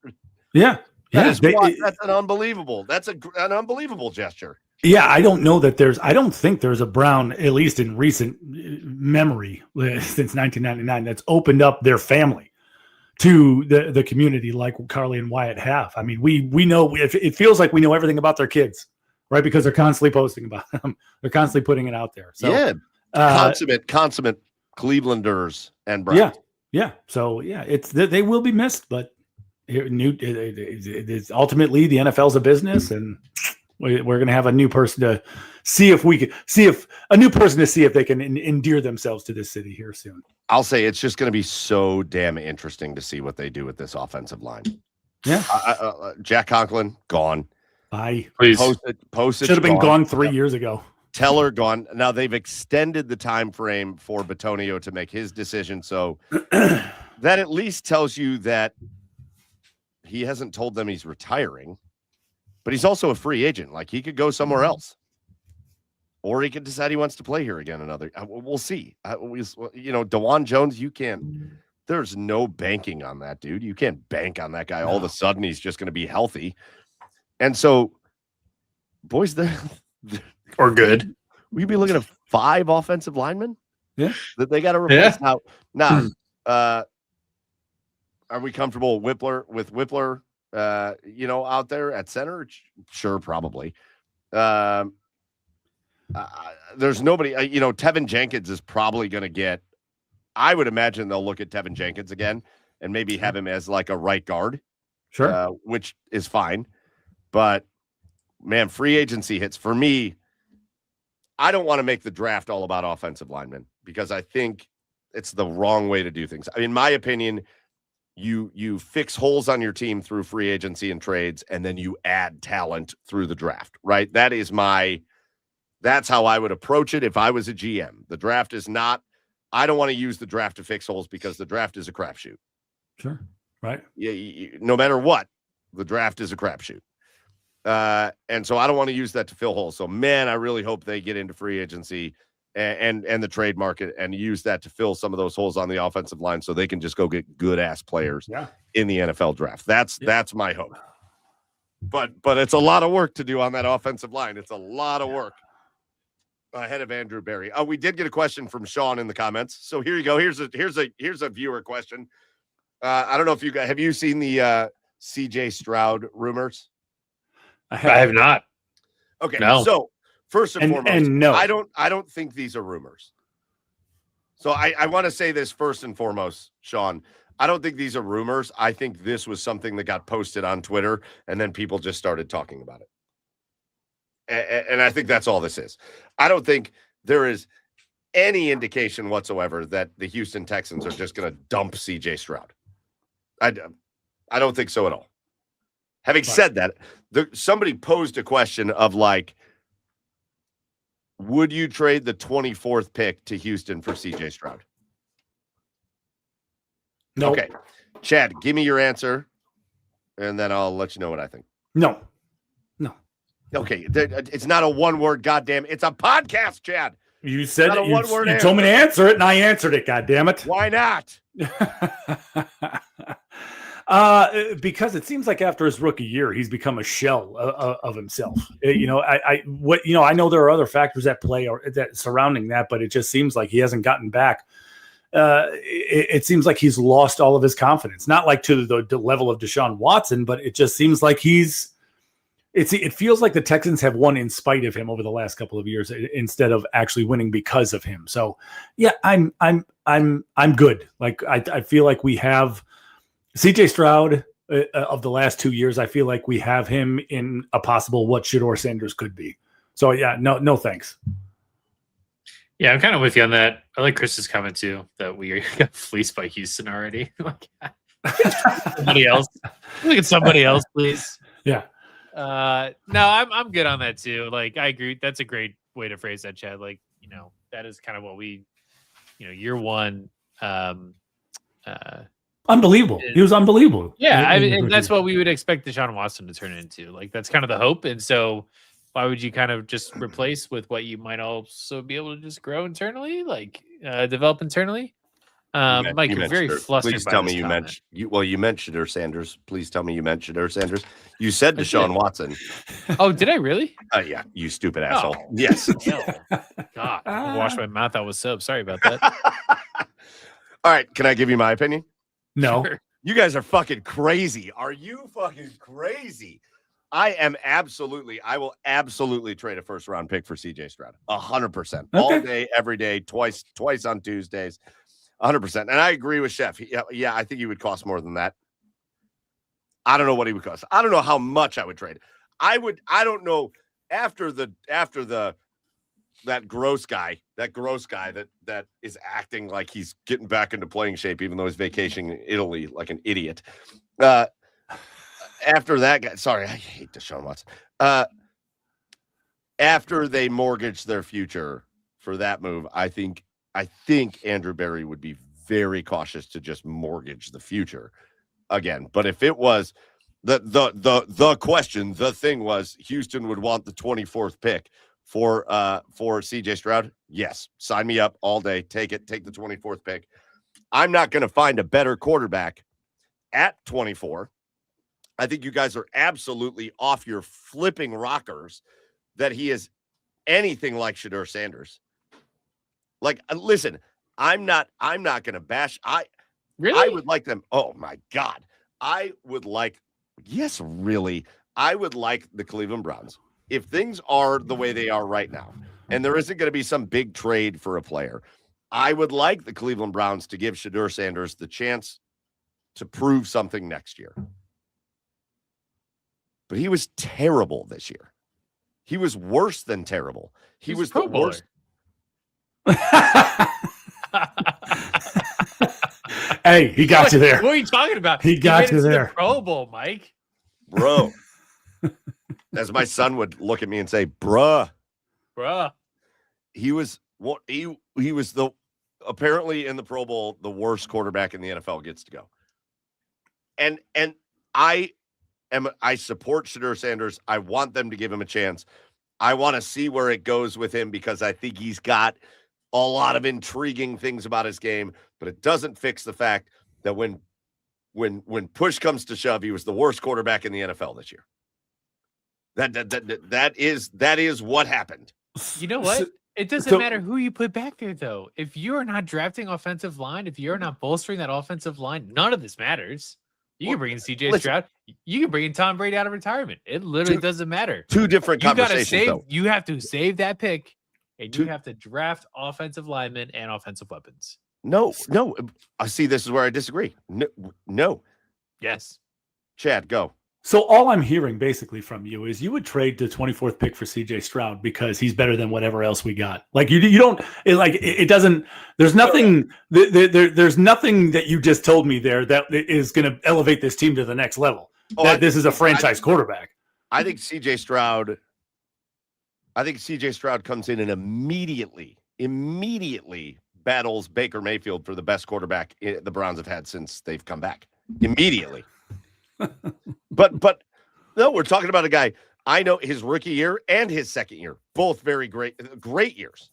Yeah. That's an unbelievable. That's an unbelievable gesture. Yeah, I don't think there's a Brown, at least in recent memory since 1999, that's opened up their family to the community like Carly and Wyatt have. I mean, we know, it feels like we know everything about their kids, right? Because they're constantly posting about them. They're constantly putting it out there. So yeah, consummate Clevelanders and Browns. Yeah. So yeah, they will be missed, but it's ultimately the NFL's a business, and we're going to have a new person to see if they can endear themselves to this city here soon. I'll say it's just going to be so damn interesting to see what they do with this offensive line. Yeah. Jack Conklin, gone. Bye. Please. Postage should have been gone 3 years ago. Teller gone. Now they've extended the time frame for Bitonio to make his decision. So that at least tells you that he hasn't told them he's retiring, but he's also a free agent. Like, he could go somewhere else, or he could decide he wants to play here again. We'll see. DeJuan Jones, there's no banking on that dude. You can't bank on that guy. No. All of a sudden he's just going to be healthy. And so, boys, or good. We'd be looking at 5 offensive linemen. Yeah, that they got to replace now. Are we comfortable with Whippler out there at center? Sure, probably. There's nobody, Tevin Jenkins is probably going to get, I would imagine they'll look at Tevin Jenkins again and maybe have him as like a right guard, which is fine. But man, free agency hits for me. I don't want to make the draft all about offensive linemen because I think it's the wrong way to do things. I mean, in my opinion, you fix holes on your team through free agency and trades, and then you add talent through the draft, right? That's how I would approach it if I was a GM. The draft is not, I don't want to use the draft to fix holes because the draft is a crapshoot. Sure. Right. No matter what, the draft is a crapshoot. And so I don't want to use that to fill holes. So man, I really hope they get into free agency and the trade market and use that to fill some of those holes on the offensive line so they can just go get good ass players in the NFL draft. That's my hope. But it's a lot of work to do on that offensive line. It's a lot of work ahead of Andrew Berry. We did get a question from Sean in the comments. So here you go. Here's a viewer question. I don't know if you guys have you seen the CJ Stroud rumors? I have not. Okay, no. So first and foremost, and no. I don't think these are rumors. So I want to say this first and foremost, Sean. I don't think these are rumors. I think this was something that got posted on Twitter, and then people just started talking about it. And I think that's all this is. I don't think there is any indication whatsoever that the Houston Texans are just going to dump CJ Stroud. I don't think so at all. Having said that, somebody posed a question of like, would you trade the 24th pick to Houston for CJ Stroud? No. Okay. Chad, give me your answer, and then I'll let you know what I think. No. Okay. It's not a one-word goddamn. It's a podcast, Chad. You said not a one-word you told me to answer it, and I answered it, goddammit. Why not? Because it seems like after his rookie year, he's become a shell of himself. I know there are other factors at play or that surrounding that, but it just seems like he hasn't gotten back. It seems like he's lost all of his confidence, not like to the level of Deshaun Watson, but it just seems like it feels like the Texans have won in spite of him over the last couple of years instead of actually winning because of him. So yeah, I'm good. Like I feel like we have CJ Stroud of the last 2 years. I feel like we have him in a possible what Shedeur Sanders could be. So yeah, no thanks. Yeah, I'm kind of with you on that. I like Chris's comment too that we got fleeced by Houston already. Somebody else. Look at somebody else, please. Yeah. No, I'm good on that too. Like I agree. That's a great way to phrase that, Chad. Like, that is kind of what we, year one. Unbelievable. He was unbelievable. Yeah, and that's what we would expect Deshaun Watson to turn into. Like that's kind of the hope. And so why would you kind of just replace with what you might also be able to just grow internally, like develop internally? Mike, you're very flustered. Please tell me you mentioned you mentioned her, Sanders. Please tell me you mentioned her, Sanders. You said Deshaun Watson. Oh, did I really? Yeah, you stupid asshole. Yes. God, I washed my mouth out with soap. Sorry about that. All right, can I give you my opinion? No. Sure. You guys are fucking crazy. Are you fucking crazy? I will absolutely trade a first round pick for CJ Stroud. 100%. All day, every day, twice on Tuesdays. 100%. And I agree with Chef. Yeah, I think he would cost more than that. I don't know what he would cost. I don't know how much I would trade. I don't know after that gross guy that is acting like he's getting back into playing shape, even though he's vacationing in Italy like an idiot. After that guy, sorry, I hate Deshaun Watson. After they mortgage their future for that move, I think Andrew Berry would be very cautious to just mortgage the future again. But if it was the question, the thing was Houston would want the 24th pick for CJ Stroud. Yes, sign me up all day. Take it. Take the 24th pick. I'm not going to find a better quarterback at 24. I think you guys are absolutely off your flipping rockers that he is anything like Shedeur Sanders. Like, listen, I'm not going to bash. I would like them. Oh my God. I would like Yes, really. I would like the Cleveland Browns, if things are the way they are right now, and there isn't going to be some big trade for a player, I would like the Cleveland Browns to give Shedeur Sanders the chance to prove something next year. But he was terrible this year. He was worse than terrible. He was the worst. Hey, he got you there. What are you talking about? He got you there. The Pro Bowl, Mike. Bro. As my son would look at me and say, bruh. He was what he was the apparently in the Pro Bowl, the worst quarterback in the NFL gets to go. And I support Shedeur Sanders. I want them to give him a chance. I want to see where it goes with him because I think he's got a lot of intriguing things about his game, but it doesn't fix the fact that when push comes to shove, he was the worst quarterback in the NFL this year. That is what happened. You know what? It doesn't matter who you put back there, though. If you're not drafting offensive line, if you're not bolstering that offensive line, none of this matters. You can bring in CJ Stroud. You can bring in Tom Brady out of retirement. It literally doesn't matter. Two different conversations. You have to save that pick, and you have to draft offensive linemen and offensive weapons. No. I see. This is where I disagree. No. Yes. Chad, go. So all I'm hearing basically from you is you would trade the 24th pick for CJ Stroud because he's better than whatever else we got. Like you don't it doesn't. There's nothing. There's nothing that you just told me there that is going to elevate this team to the next level. This is a franchise quarterback. I think CJ Stroud comes in and immediately battles Baker Mayfield for the best quarterback the Browns have had since they've come back. Immediately. But no, we're talking about a guy. I know his rookie year and his second year, both very great years.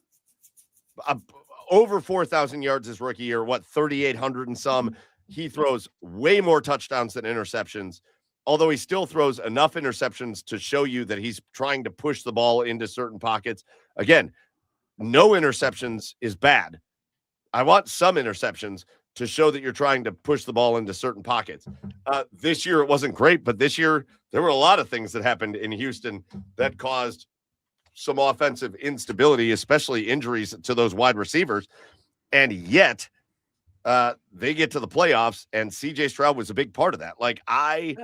Over 4,000 yards his rookie year, 3,800 and some. He throws way more touchdowns than interceptions, although he still throws enough interceptions to show you that he's trying to push the ball into certain pockets. Again, no interceptions is bad. I want some interceptions to show that you're trying to push the ball into certain pockets. This year, it wasn't great, but this year, there were a lot of things that happened in Houston that caused some offensive instability, especially injuries to those wide receivers. And yet, they get to the playoffs, and CJ Stroud was a big part of that. I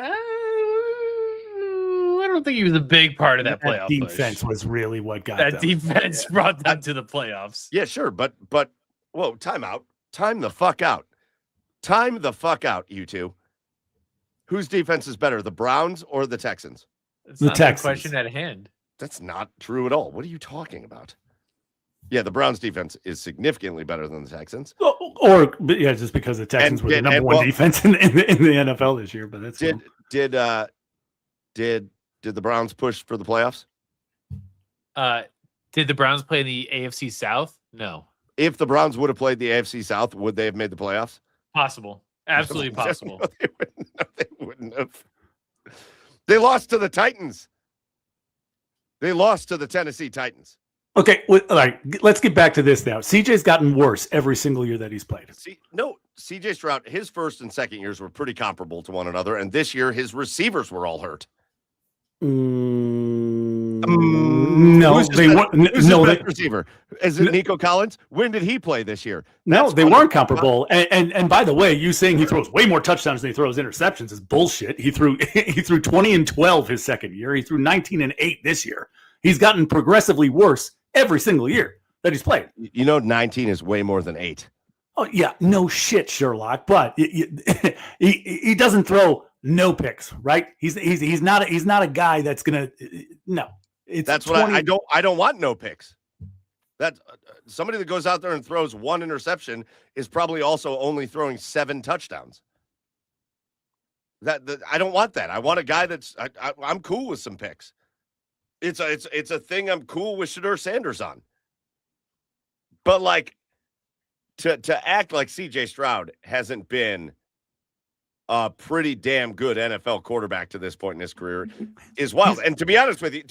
don't think he was a big part of that playoff defense push. Was really what got that them. defense brought them to the playoffs. Yeah, sure, but whoa, time out. Time the fuck out. Time the fuck out, you two. Whose defense is better, the Browns or the Texans? It's the not Texans. The question at hand. That's not true at all. What are you talking about? Yeah, the Browns defense is significantly better than the Texans. Just because the Texans were the number one defense in the NFL this year. But that's did the Browns push for the playoffs? Did the Browns play in the AFC South? No. If the Browns would have played the AFC South, would they have made the playoffs? Possible. Absolutely possible. No, they wouldn't have. They lost to the Titans. They lost to the Tennessee Titans. Okay, let's get back to this now. CJ's gotten worse every single year that he's played. CJ Stroud, his first and second years were pretty comparable to one another, and this year his receivers were all hurt. No, who's the best receiver? Is it Nico Collins? When did he play this year? No, they weren't comparable. And by the way, you saying he throws way more touchdowns than he throws interceptions is bullshit. He threw 20 and 12 his second year. He threw 19 and 8 this year. He's gotten progressively worse every single year that he's played. 19 is way more than 8. Oh yeah, no shit, Sherlock. But he doesn't throw no picks, right? He's not a guy that's gonna no. That's 20. What I don't want no picks. That somebody that goes out there and throws one interception is probably also only throwing 7 touchdowns. I don't want that. I want a guy that's I'm cool with some picks. It's a thing I'm cool with Shedeur Sanders on. But to act like CJ Stroud hasn't been a pretty damn good NFL quarterback to this point in his career is wild. And to be honest with you,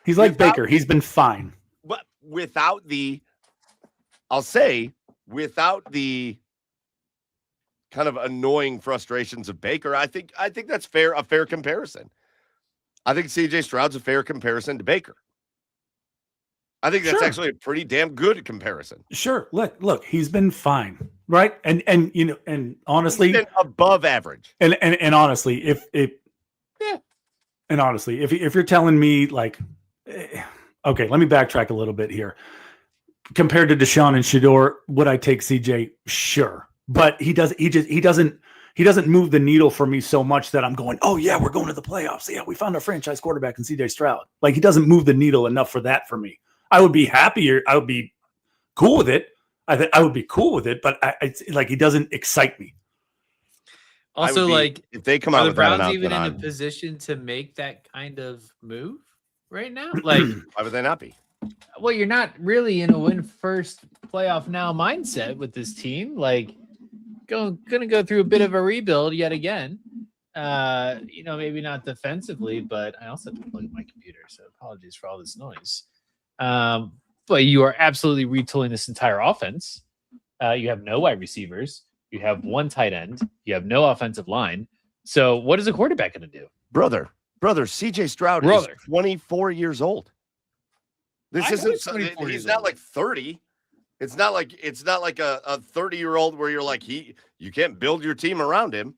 he's like Baker. He's been fine. But without the kind of annoying frustrations of Baker. I think that's fair, a fair comparison. I think CJ Stroud's a fair comparison to Baker. I think that's actually a pretty damn good comparison. Sure. Look, he's been fine, right? And honestly, he's been above average. And honestly, if you're telling me like, okay, let me backtrack a little bit here. Compared to Deshaun and Shedeur, would I take CJ? Sure, but he doesn't move the needle for me so much that I'm going, oh yeah, we're going to the playoffs. Yeah, we found our franchise quarterback in CJ Stroud. Like he doesn't move the needle enough for that for me. I would be happier. I would be cool with it. I would be cool with it, but like he doesn't excite me. Also, like if they come out are the with that Browns even in a announcement, position to make that kind of move right now? Like, why would they not be? well, you're not really in a win first playoff now mindset with this team. Like, gonna go through a bit of a rebuild yet again. Maybe not defensively, but I also have to plug in my computer, so apologies for all this noise. But you are absolutely retooling this entire offense. You have no wide receivers. You have one tight end. You have no offensive line. So what is a quarterback going to do? Brother, CJ Stroud is 24 years old. This isn't. He's not like 30. It's not like a 30-year-old where you're like you can't build your team around him.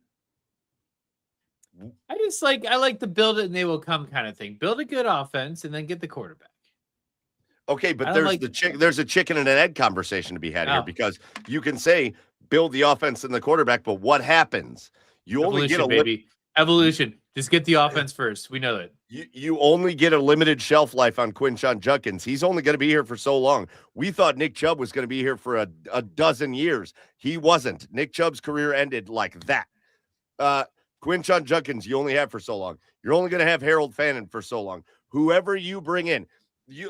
I like to build it and they will come kind of thing. Build a good offense and then get the quarterback. Okay, but there's a chicken and an egg conversation to be had here, because you can say build the offense and the quarterback, but what happens? You only get evolution. Just get the offense first. We know that. You only get a limited shelf life on Quinshon Judkins. He's only going to be here for so long. We thought Nick Chubb was going to be here for a dozen years. He wasn't. Nick Chubb's career ended like that. Quinshon Judkins, you only have for so long. You're only going to have Harold Fannin for so long. Whoever you bring in,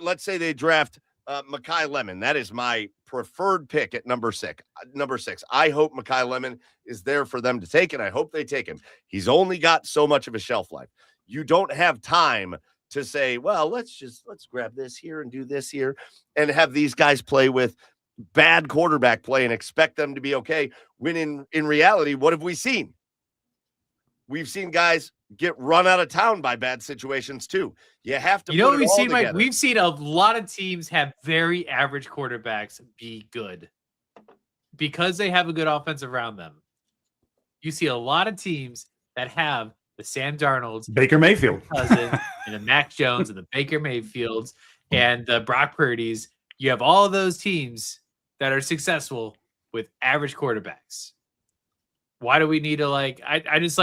let's say they draft Mekhi Lemon. That is my preferred pick at number 6. I hope Mekhi Lemon is there for them to take, and I hope they take him. He's only got so much of a shelf life. You don't have time to say, well, let's grab this here and do this here and have these guys play with bad quarterback play and expect them to be okay. When in reality, what have we seen? We've seen guys get run out of town by bad situations too. You have to. We've seen a lot of teams have very average quarterbacks be good because they have a good offense around them. You see a lot of teams that have the Sam Darnolds, Baker Mayfield, cousin, and the Mac Jones, and the Baker Mayfields, and the Brock Purdy's. You have all of those teams that are successful with average quarterbacks. Why do we need to I just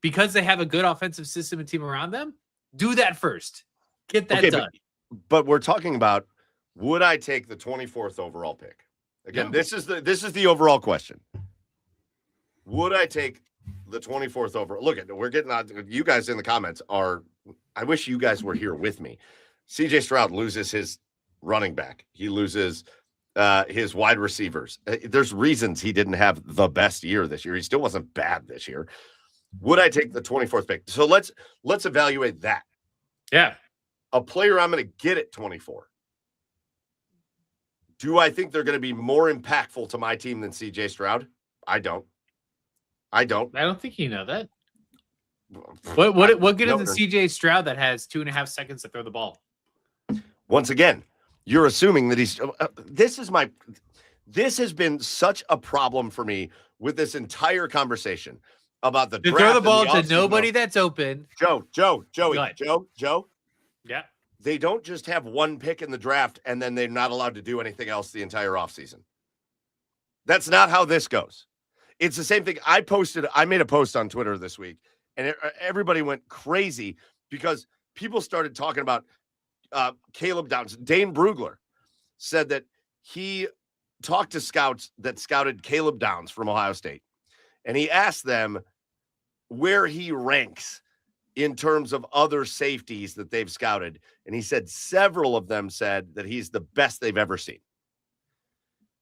because they have a good offensive system and team around them, do that first. Get that done. But we're talking about, would I take the 24th overall pick? Again, this is the overall question. Would I take the 24th overall? Look, we're getting out. You guys in the comments I wish you guys were here with me. CJ Stroud loses his running back. He loses his wide receivers. There's reasons he didn't have the best year this year. He still wasn't bad this year. Would I take the 24th pick? So let's evaluate that. Yeah. A player I'm going to get at 24. Do I think they're going to be more impactful to my team than CJ Stroud? I don't. I don't think you know that. What good is the CJ Stroud that has 2.5 seconds to throw the ball? Once again, you're assuming that he's this has been such a problem for me with this entire conversation about the draft. Throw the ball to nobody that's open. Joey. Joe. Yeah. They don't just have one pick in the draft and then they're not allowed to do anything else the entire offseason. That's not how this goes. It's the same thing. I made a post on Twitter this week, and everybody went crazy because people started talking about Caleb Downs. Dane Brugler said that he talked to scouts that scouted Caleb Downs from Ohio State, and he asked them where he ranks in terms of other safeties that they've scouted. And he said several of them said that he's the best they've ever seen.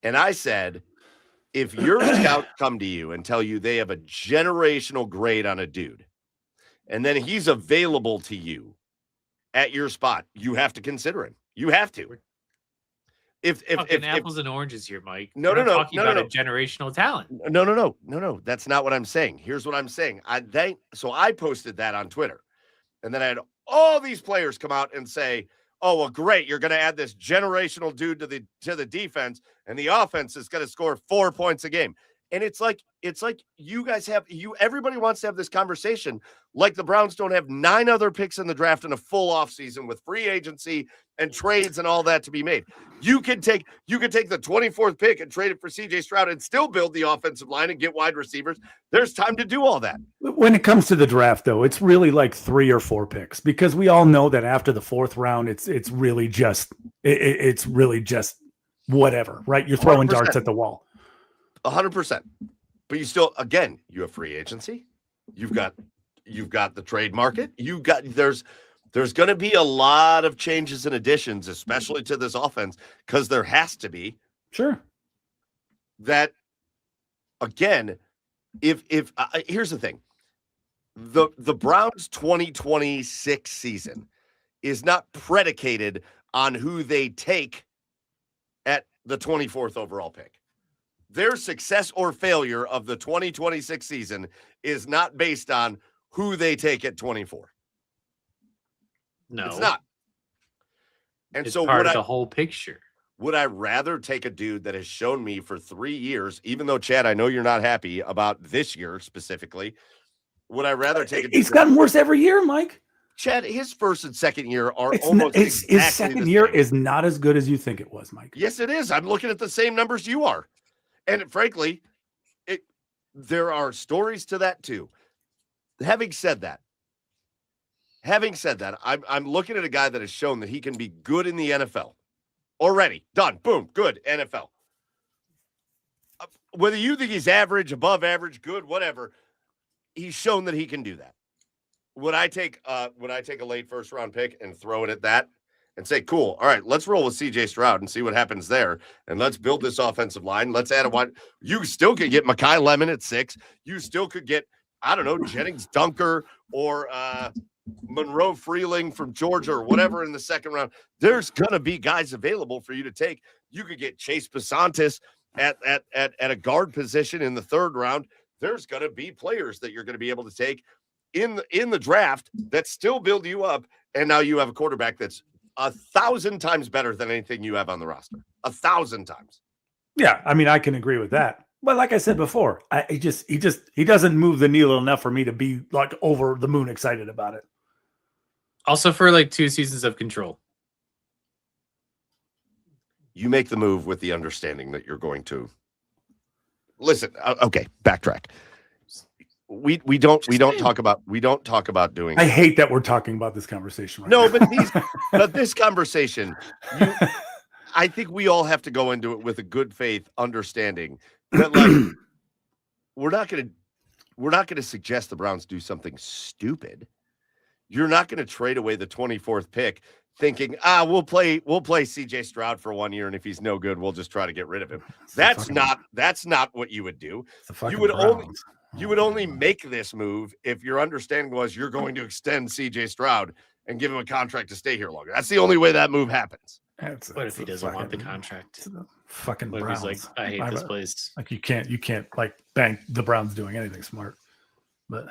And I said, if your scouts come to you and tell you they have a generational grade on a dude, and then he's available to you at your spot, you have to consider him. You have to. if apples and oranges here, Mike. No, We're no, not no, talking no, no, about no. a generational talent. No. That's not what I'm saying. Here's what I'm saying. So I posted that on Twitter, and then I had all these players come out and say, "Oh, well, great, you're going to add this generational dude to the defense, and the offense is going to score 4 points a game." And it's like you guys everybody wants to have this conversation like the Browns don't have 9 other picks in the draft in a full offseason with free agency and trades and all that to be made. You could take the 24th pick and trade it for CJ Stroud and still build the offensive line and get wide receivers. There's time to do all that. When it comes to the draft, though, it's really like 3 or 4 picks, because we all know that after the 4th round, it's really just whatever, right? You're throwing 100%. darts at the wall. 100%. But you still, again, you have free agency. You've got the trade market. There's going to be a lot of changes and additions, especially to this offense, because there has to be. Sure. That, again, if here's the thing, the Browns 2026 season is not predicated on who they take at the 24th overall pick. Their success or failure of the 2026 season is not based on who they take at 24. No, It's not. And it's so part of the whole picture. would I rather take a dude that has shown me for 3 years, even though, Chad, I know you're not happy about this year specifically, would I rather take a dude? He's gotten worse every year, Mike. Chad, his first and second year are almost his exactly second the year same. is not as good as you think it was, Mike. Yes, it is. I'm looking at the same numbers you are. And frankly, there are stories to that too. Having said that, I'm looking at a guy that has shown that he can be good in the NFL. Already done. Boom. Good. NFL. Whether you think he's average, above average, good, whatever, he's shown that he can do that. Would I take a late first round pick and throw it at that and say, cool, all right, let's roll with CJ Stroud and see what happens there. And let's build this offensive line. Let's add a one. You still could get Mekhi Lemon at 6. You still could get, I don't know, Jennings Dunker or Monroe Freeling from Georgia or whatever in the second round. There's going to be guys available for you to take. You could get Chase Pasantis at a guard position in the 3rd round. There's going to be players that you're going to be able to take in the draft that still build you up. And now you have a quarterback that's 1,000 times better than anything you have on the roster. 1,000 times. Yeah, I mean, I can agree with that. But like I said before, he doesn't move the needle enough for me to be like over the moon excited about it. Also for like 2 seasons of control. You make the move with the understanding that you're going to listen. Okay, backtrack. We don't talk about doing. I hate that we're talking about this conversation. Right No, now. but this conversation, I think we all have to go into it with a good faith understanding that like we're not going to suggest the Browns do something stupid. You're not going to trade away the 24th pick thinking, we'll play CJ Stroud for 1 year, and if he's no good, we'll just try to get rid of him. That's not what you would do. You would only make this move if your understanding was you're going to extend CJ Stroud and give him a contract to stay here longer. That's the only way that move happens. What if he doesn't want the contract? Fucking What if Browns. he's like, I hate this place. Like you can't like bank the Browns doing anything smart. But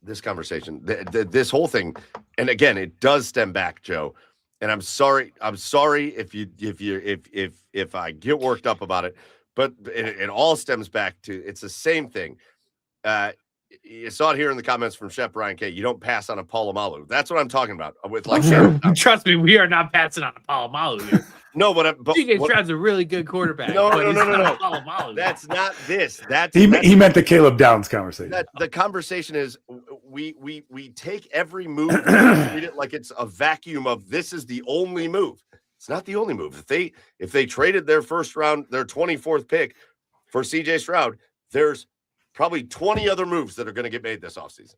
this conversation, this whole thing, and again, it does stem back, Joe. And I'm sorry if I get worked up about it, but it all stems back to it's the same thing. You saw it here in the comments from Chef Brian K. You don't pass on a Palomalu. That's what I'm talking about. With like, trust me, we are not passing on a Palomalu here. No, but CJ Stroud's a really good quarterback. No. Palomalu. That's not this. He meant the Caleb Downs conversation. The conversation is we take every move and treat it like it's a vacuum of this is the only move. It's not the only move. If they traded their first round, their 24th pick for CJ Stroud, there's probably 20 other moves that are going to get made this offseason.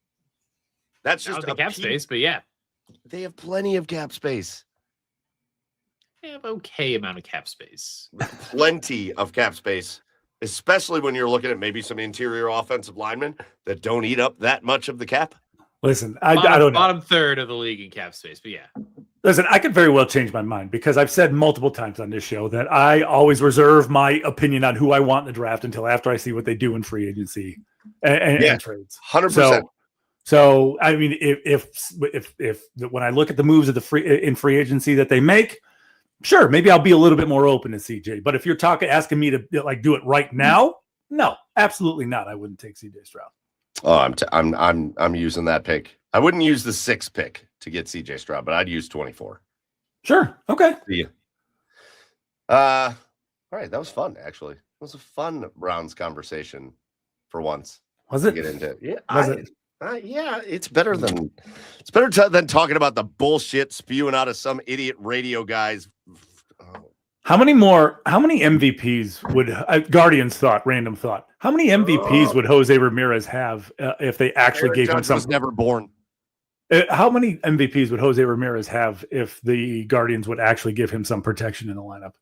That's just the cap space, but yeah. They have plenty of cap space. They have okay amount of cap space. Plenty of cap space, especially when you're looking at maybe some interior offensive linemen that don't eat up that much of the cap. Listen, I don't know. Bottom third of the league in cap space, but yeah. Listen, I could very well change my mind because I've said multiple times on this show that I always reserve my opinion on who I want in the draft until after I see what they do in free agency and trades. 100%. So I mean, if when I look at the moves of the free agency that they make, sure, maybe I'll be a little bit more open to CJ. But if you're asking me to like do it right now, no, absolutely not. I wouldn't take CJ Stroud. Oh, I'm using that pick. I wouldn't use the 6th pick to get CJ Stroud, but I'd use 24. Sure. Okay. Yeah. All right. That was fun, actually. It was a fun Browns conversation for once. Was it? To get into. Yeah. Was it? Yeah, it's better than talking about the bullshit spewing out of some idiot radio guys. How many MVPs would Guardians thought? Random thought. How many MVPs would Jose Ramirez have if they actually gave him something? Was never born. How many MVPs would Jose Ramirez have if the Guardians would actually give him some protection in the lineup?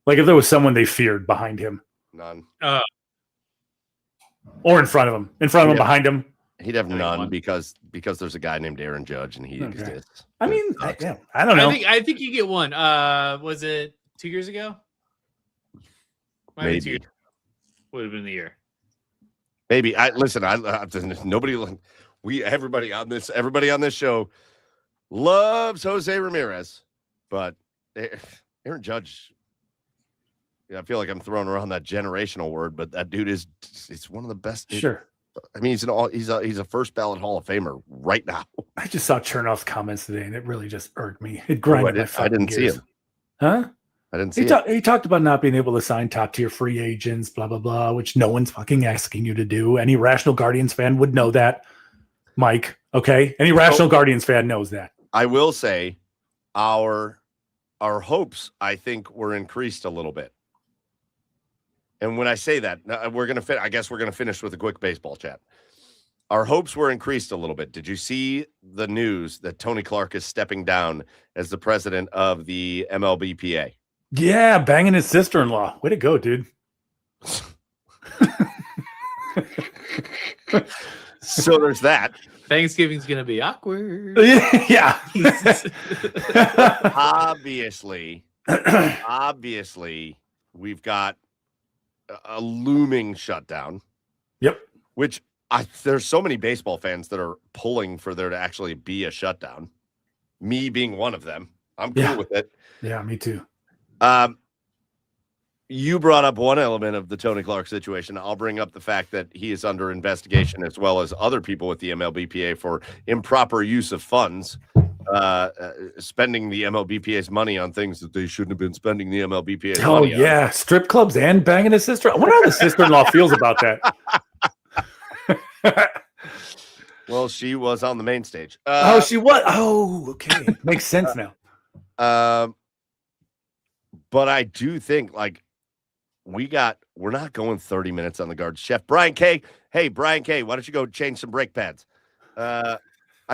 Like if there was someone they feared behind him, None. Or in front of him, behind him. He'd have none because there's a guy named Aaron Judge and he exists. I mean, I don't know. I think you get one. Was it 2 years ago? Maybe. Would have been the year. Maybe. Nobody. Everybody on this show loves Jose Ramirez, but Aaron Judge. Yeah, I feel like I'm throwing around that generational word, but that dude it's one of the best. Sure. I mean, he's a first ballot Hall of Famer right now. I just saw Chernoff's comments today, and it really just irked me. It grinded my fucking I didn't gears. see him. Huh? I didn't see it. He talked about not being able to sign top tier free agents, blah, blah, blah, which no one's fucking asking you to do. Any rational Guardians fan would know that, Mike. Okay? Any rational Guardians fan knows that. I will say our hopes, I think, were increased a little bit. And when I say that, I guess we're going to finish with a quick baseball chat. Our hopes were increased a little bit. Did you see the news that Tony Clark is stepping down as the president of the MLBPA? Yeah, banging his sister-in-law. Way to go, dude. So there's that. Thanksgiving's going to be awkward. Yeah. Obviously, we've got a looming shutdown. Yep. Which there's so many baseball fans that are pulling for there to actually be a shutdown. Me being one of them. I'm cool with it. Yeah, me too. You brought up one element of the Tony Clark situation. I'll bring up the fact that he is under investigation as well as other people with the MLBPA for improper use of funds, spending the MLBPA's money on things that they shouldn't have been spending the MLBPA's money on. Oh, yeah. Strip clubs and banging his sister. I wonder how the sister-in-law feels about that. Well, she was on the main stage. She was? Oh, okay. Makes sense now. But I do think, like, we're not going 30 minutes on the guard. Chef Brian K. Hey, Brian K., why don't you go change some brake pads? I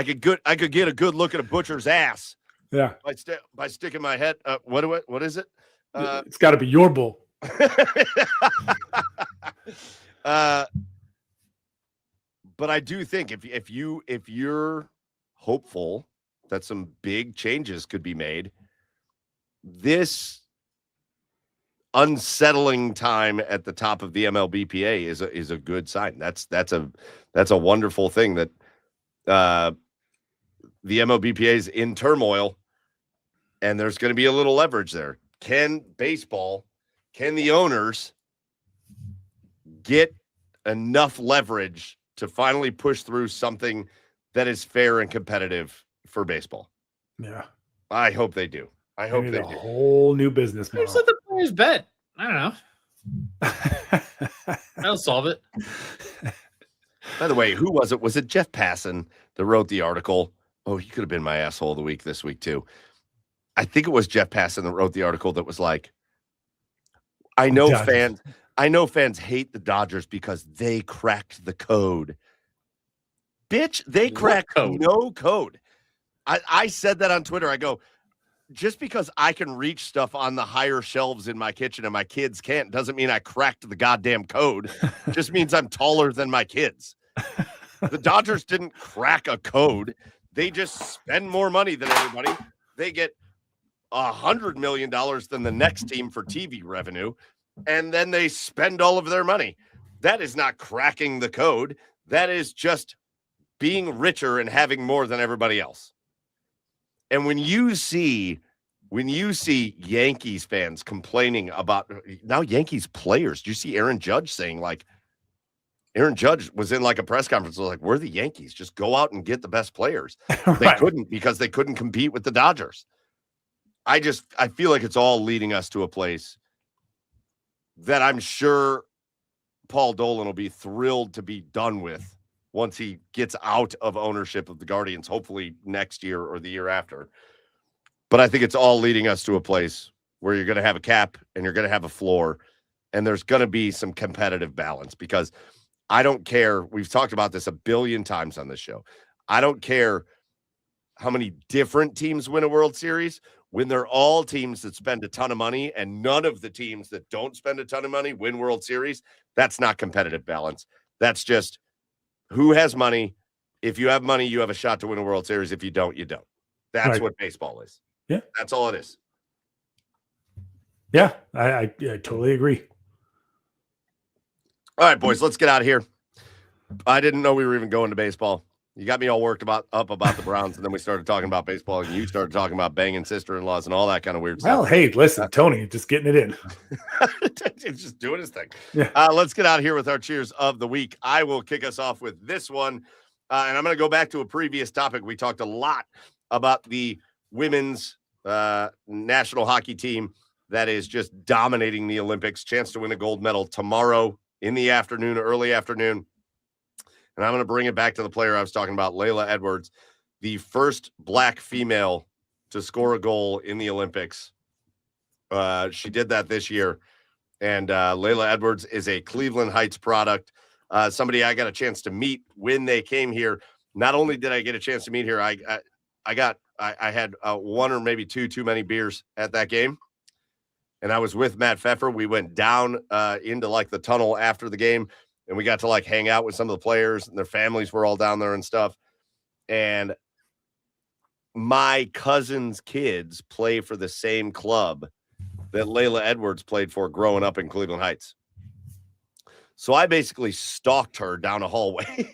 could get a good look at a butcher's ass. Yeah. By sticking my head. What is it? It's got to be your bull. But I do think if you're hopeful that some big changes could be made, this unsettling time at the top of the MLBPA is a good sign. That's a wonderful thing that the MLBPA is in turmoil, and there's going to be a little leverage there. Can the owners get enough leverage to finally push through something that is fair and competitive for baseball? Yeah. I hope they do. I hope they do. A whole new business model. Just let the players bet. I don't know. That'll solve it. By the way, who was it? Was it Jeff Passan that wrote the article? Oh, he could have been my asshole of the week this week too. I think it was Jeff Passan that wrote the article that was like, I know fans hate the Dodgers because they cracked the code. Bitch, they cracked no code. I said that on Twitter. I go, just because I can reach stuff on the higher shelves in my kitchen and my kids can't doesn't mean I cracked the goddamn code. Just means I'm taller than my kids. The Dodgers didn't crack a code. They just spend more money than everybody. They get $100 million than the next team for TV revenue, and then they spend all of their money. That is not cracking the code. That is just being richer and having more than everybody else. And when you see Yankees fans complaining about now Yankees players, do you see Aaron Judge saying like, Aaron Judge was in like a press conference, like, we're the Yankees, just go out and get the best players. Right. They couldn't because they couldn't compete with the Dodgers. I feel like it's all leading us to a place that I'm sure Paul Dolan will be thrilled to be done with once he gets out of ownership of the Guardians, hopefully next year or the year after. But I think it's all leading us to a place where you're going to have a cap and you're going to have a floor and there's going to be some competitive balance, because I don't care. We've talked about this a billion times on this show. I don't care how many different teams win a World Series when they're all teams that spend a ton of money and none of the teams that don't spend a ton of money win World Series. That's not competitive balance. That's just who has money. If you have money, you have a shot to win a World Series. If you don't, you don't. That's Right. what baseball is. Yeah. That's all it is. Yeah, I totally agree. All right, boys, let's get out of here. I didn't know we were even going to baseball. You got me all worked up about the Browns, and then we started talking about baseball, and you started talking about banging sister-in-laws and all that kind of weird Well, stuff. hey, listen, Tony, just getting it in. He's just doing his thing. Yeah. Let's get out of here with our cheers of the week. I will kick us off with this one, and I'm going to go back to a previous topic. We talked a lot about the women's national hockey team that is just dominating the Olympics. Chance to win a gold medal tomorrow in the afternoon, early afternoon. And I'm going to bring it back to the player I was talking about, Layla Edwards, the first Black female to score a goal in the Olympics. She did that this year. And Layla Edwards is a Cleveland Heights product, somebody I got a chance to meet when they came here. Not only did I get a chance to meet her, I had one or maybe two too many beers at that game. And I was with Matt Pfeffer. We went down into like the tunnel after the game, and we got to like hang out with some of the players, and their families were all down there and stuff. And my cousin's kids play for the same club that Layla Edwards played for growing up in Cleveland Heights. So I basically stalked her down a hallway.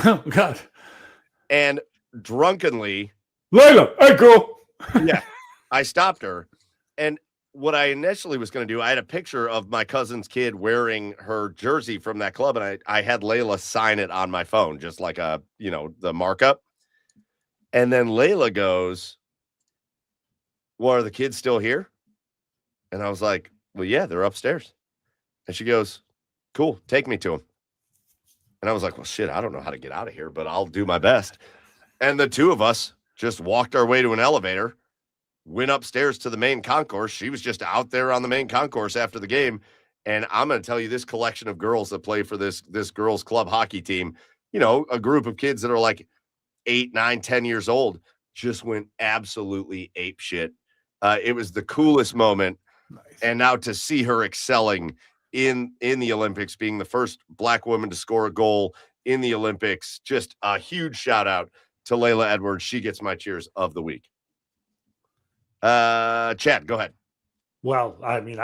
Oh, God. And drunkenly, Layla, hey, girl. yeah, I stopped her. And what I initially was going to do, I had a picture of my cousin's kid wearing her jersey from that club, and I had Layla sign it on my phone, just like the markup. And then Layla goes, well, are the kids still here? And I was like, well, yeah, they're upstairs. And she goes, cool, take me to them. And I was like, well, shit, I don't know how to get out of here, but I'll do my best. And the two of us just walked our way to an elevator, went upstairs to the main concourse. She was just out there on the main concourse after the game. And I'm going to tell you, this collection of girls that play for this girls club hockey team, a group of kids that are like 8, 9, 10 years old, just went absolutely ape shit. It was the coolest moment. Nice. And now to see her excelling in the Olympics, being the first Black woman to score a goal in the Olympics, just a huge shout out to Layla Edwards. She gets my cheers of the week. Chad, go ahead. Well, I mean,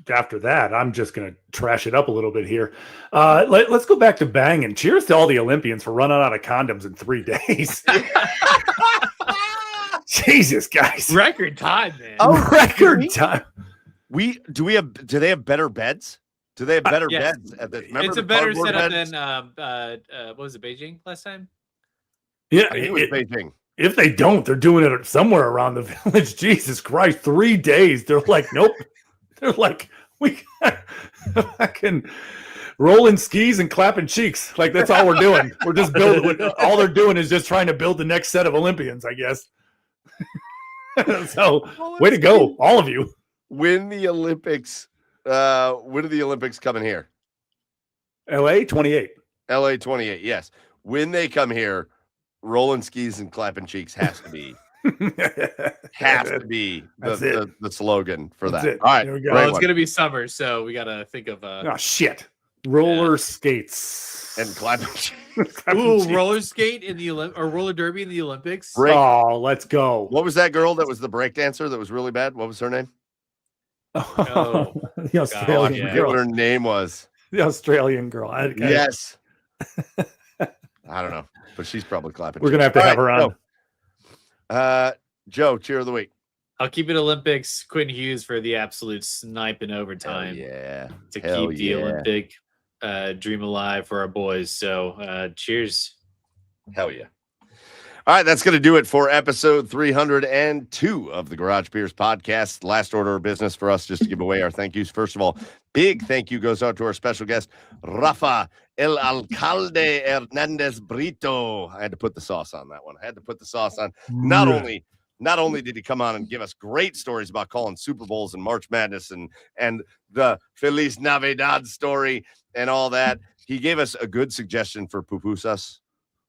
after that, I'm just going to trash it up a little bit here. Let's go back to banging. Cheers to all the Olympians for running out of condoms in 3 days. Jesus, guys. Record time, man. Oh, Record time. Do they have better beds? Do they have better yes. beds at the? It's a better setup than what was it, Beijing last time? Yeah, I think it was Beijing. If they don't, they're doing it somewhere around the village. Jesus Christ, 3 days. They're like, nope. They're like, we fucking rolling skis and clapping cheeks. Like, that's all we're doing. We're just building. All they're doing is just trying to build the next set of Olympians, I guess. So, way to go, all of you. When the Olympics, when are the Olympics coming here? LA 28. LA 28, yes. When they come here, rolling skis and clapping cheeks has to be the slogan for That's that. it. All right. There we go. Well, Great it's one. gonna be summer, so we gotta think of Oh, shit. Roller skates. And climate Ooh, roller skate in the or roller derby in the Olympics. Break. Oh, let's go. What was that girl that was the break dancer that was really bad? What was her name? Oh, The I Australian yeah. forget what girl. her name was. The Australian girl. Yes. I don't know, but she's probably clapping. We're gonna have to All have right, her on. Joe, cheer of the week. I'll keep it Olympics. Quentin Hughes for the absolute snipe in overtime Yeah. to Hell keep the yeah. Olympic dream alive for our boys. So cheers. Hell yeah. All right, that's going to do it for episode 302 of the Garage Beers podcast. Last order of business for us, just to give away our thank yous. First of all, big thank you goes out to our special guest, Rafa El Alcalde Hernandez-Brito. I had to put the sauce on that one. I had to put the sauce on. Not only did he come on and give us great stories about calling Super Bowls and March Madness and the Feliz Navidad story and all that, he gave us a good suggestion for pupusas.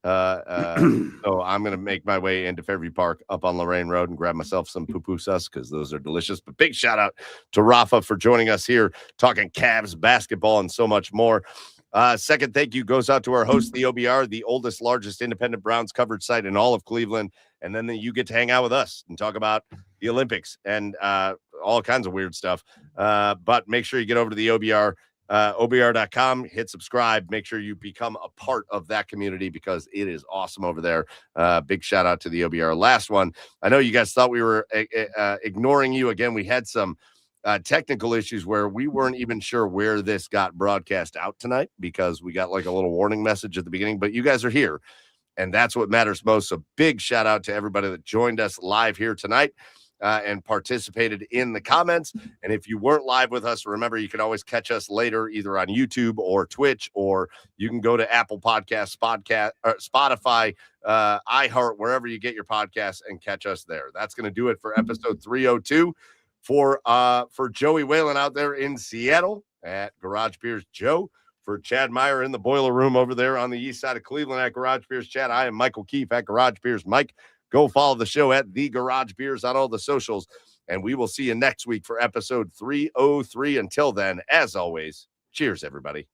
So I'm gonna make my way into Fairview Park up on Lorraine Road and grab myself some pupusas because those are delicious. But big shout out to Rafa for joining us here, talking Cavs basketball and so much more. Second thank you goes out to our host, the OBR, the oldest, largest independent Browns coverage site in all of Cleveland. And then you get to hang out with us and talk about the Olympics and all kinds of weird stuff. But make sure you get over to the OBR. OBR.com, hit subscribe, make sure you become a part of that community because it is awesome over there. Big shout out to the OBR. Last one, I know you guys thought we were ignoring you again. We had some technical issues where we weren't even sure where this got broadcast out tonight because we got like a little warning message at the beginning, but you guys are here and that's what matters most. So big shout out to everybody that joined us live here tonight. And participated in the comments. And if you weren't live with us, remember, you can always catch us later, either on YouTube or Twitch, or you can go to Apple Podcasts, Spotify, iHeart, wherever you get your podcasts and catch us there. That's going to do it for episode 302 for Joey Whalen out there in Seattle at Garage Beers Joe. For Chad Meyer in the boiler room over there on the east side of Cleveland at Garage Beers Chad, I am Michael Keefe at Garage Beers Mike. Go follow the show at The Garage Beers on all the socials, and we will see you next week for episode 303. Until then, as always, cheers, everybody.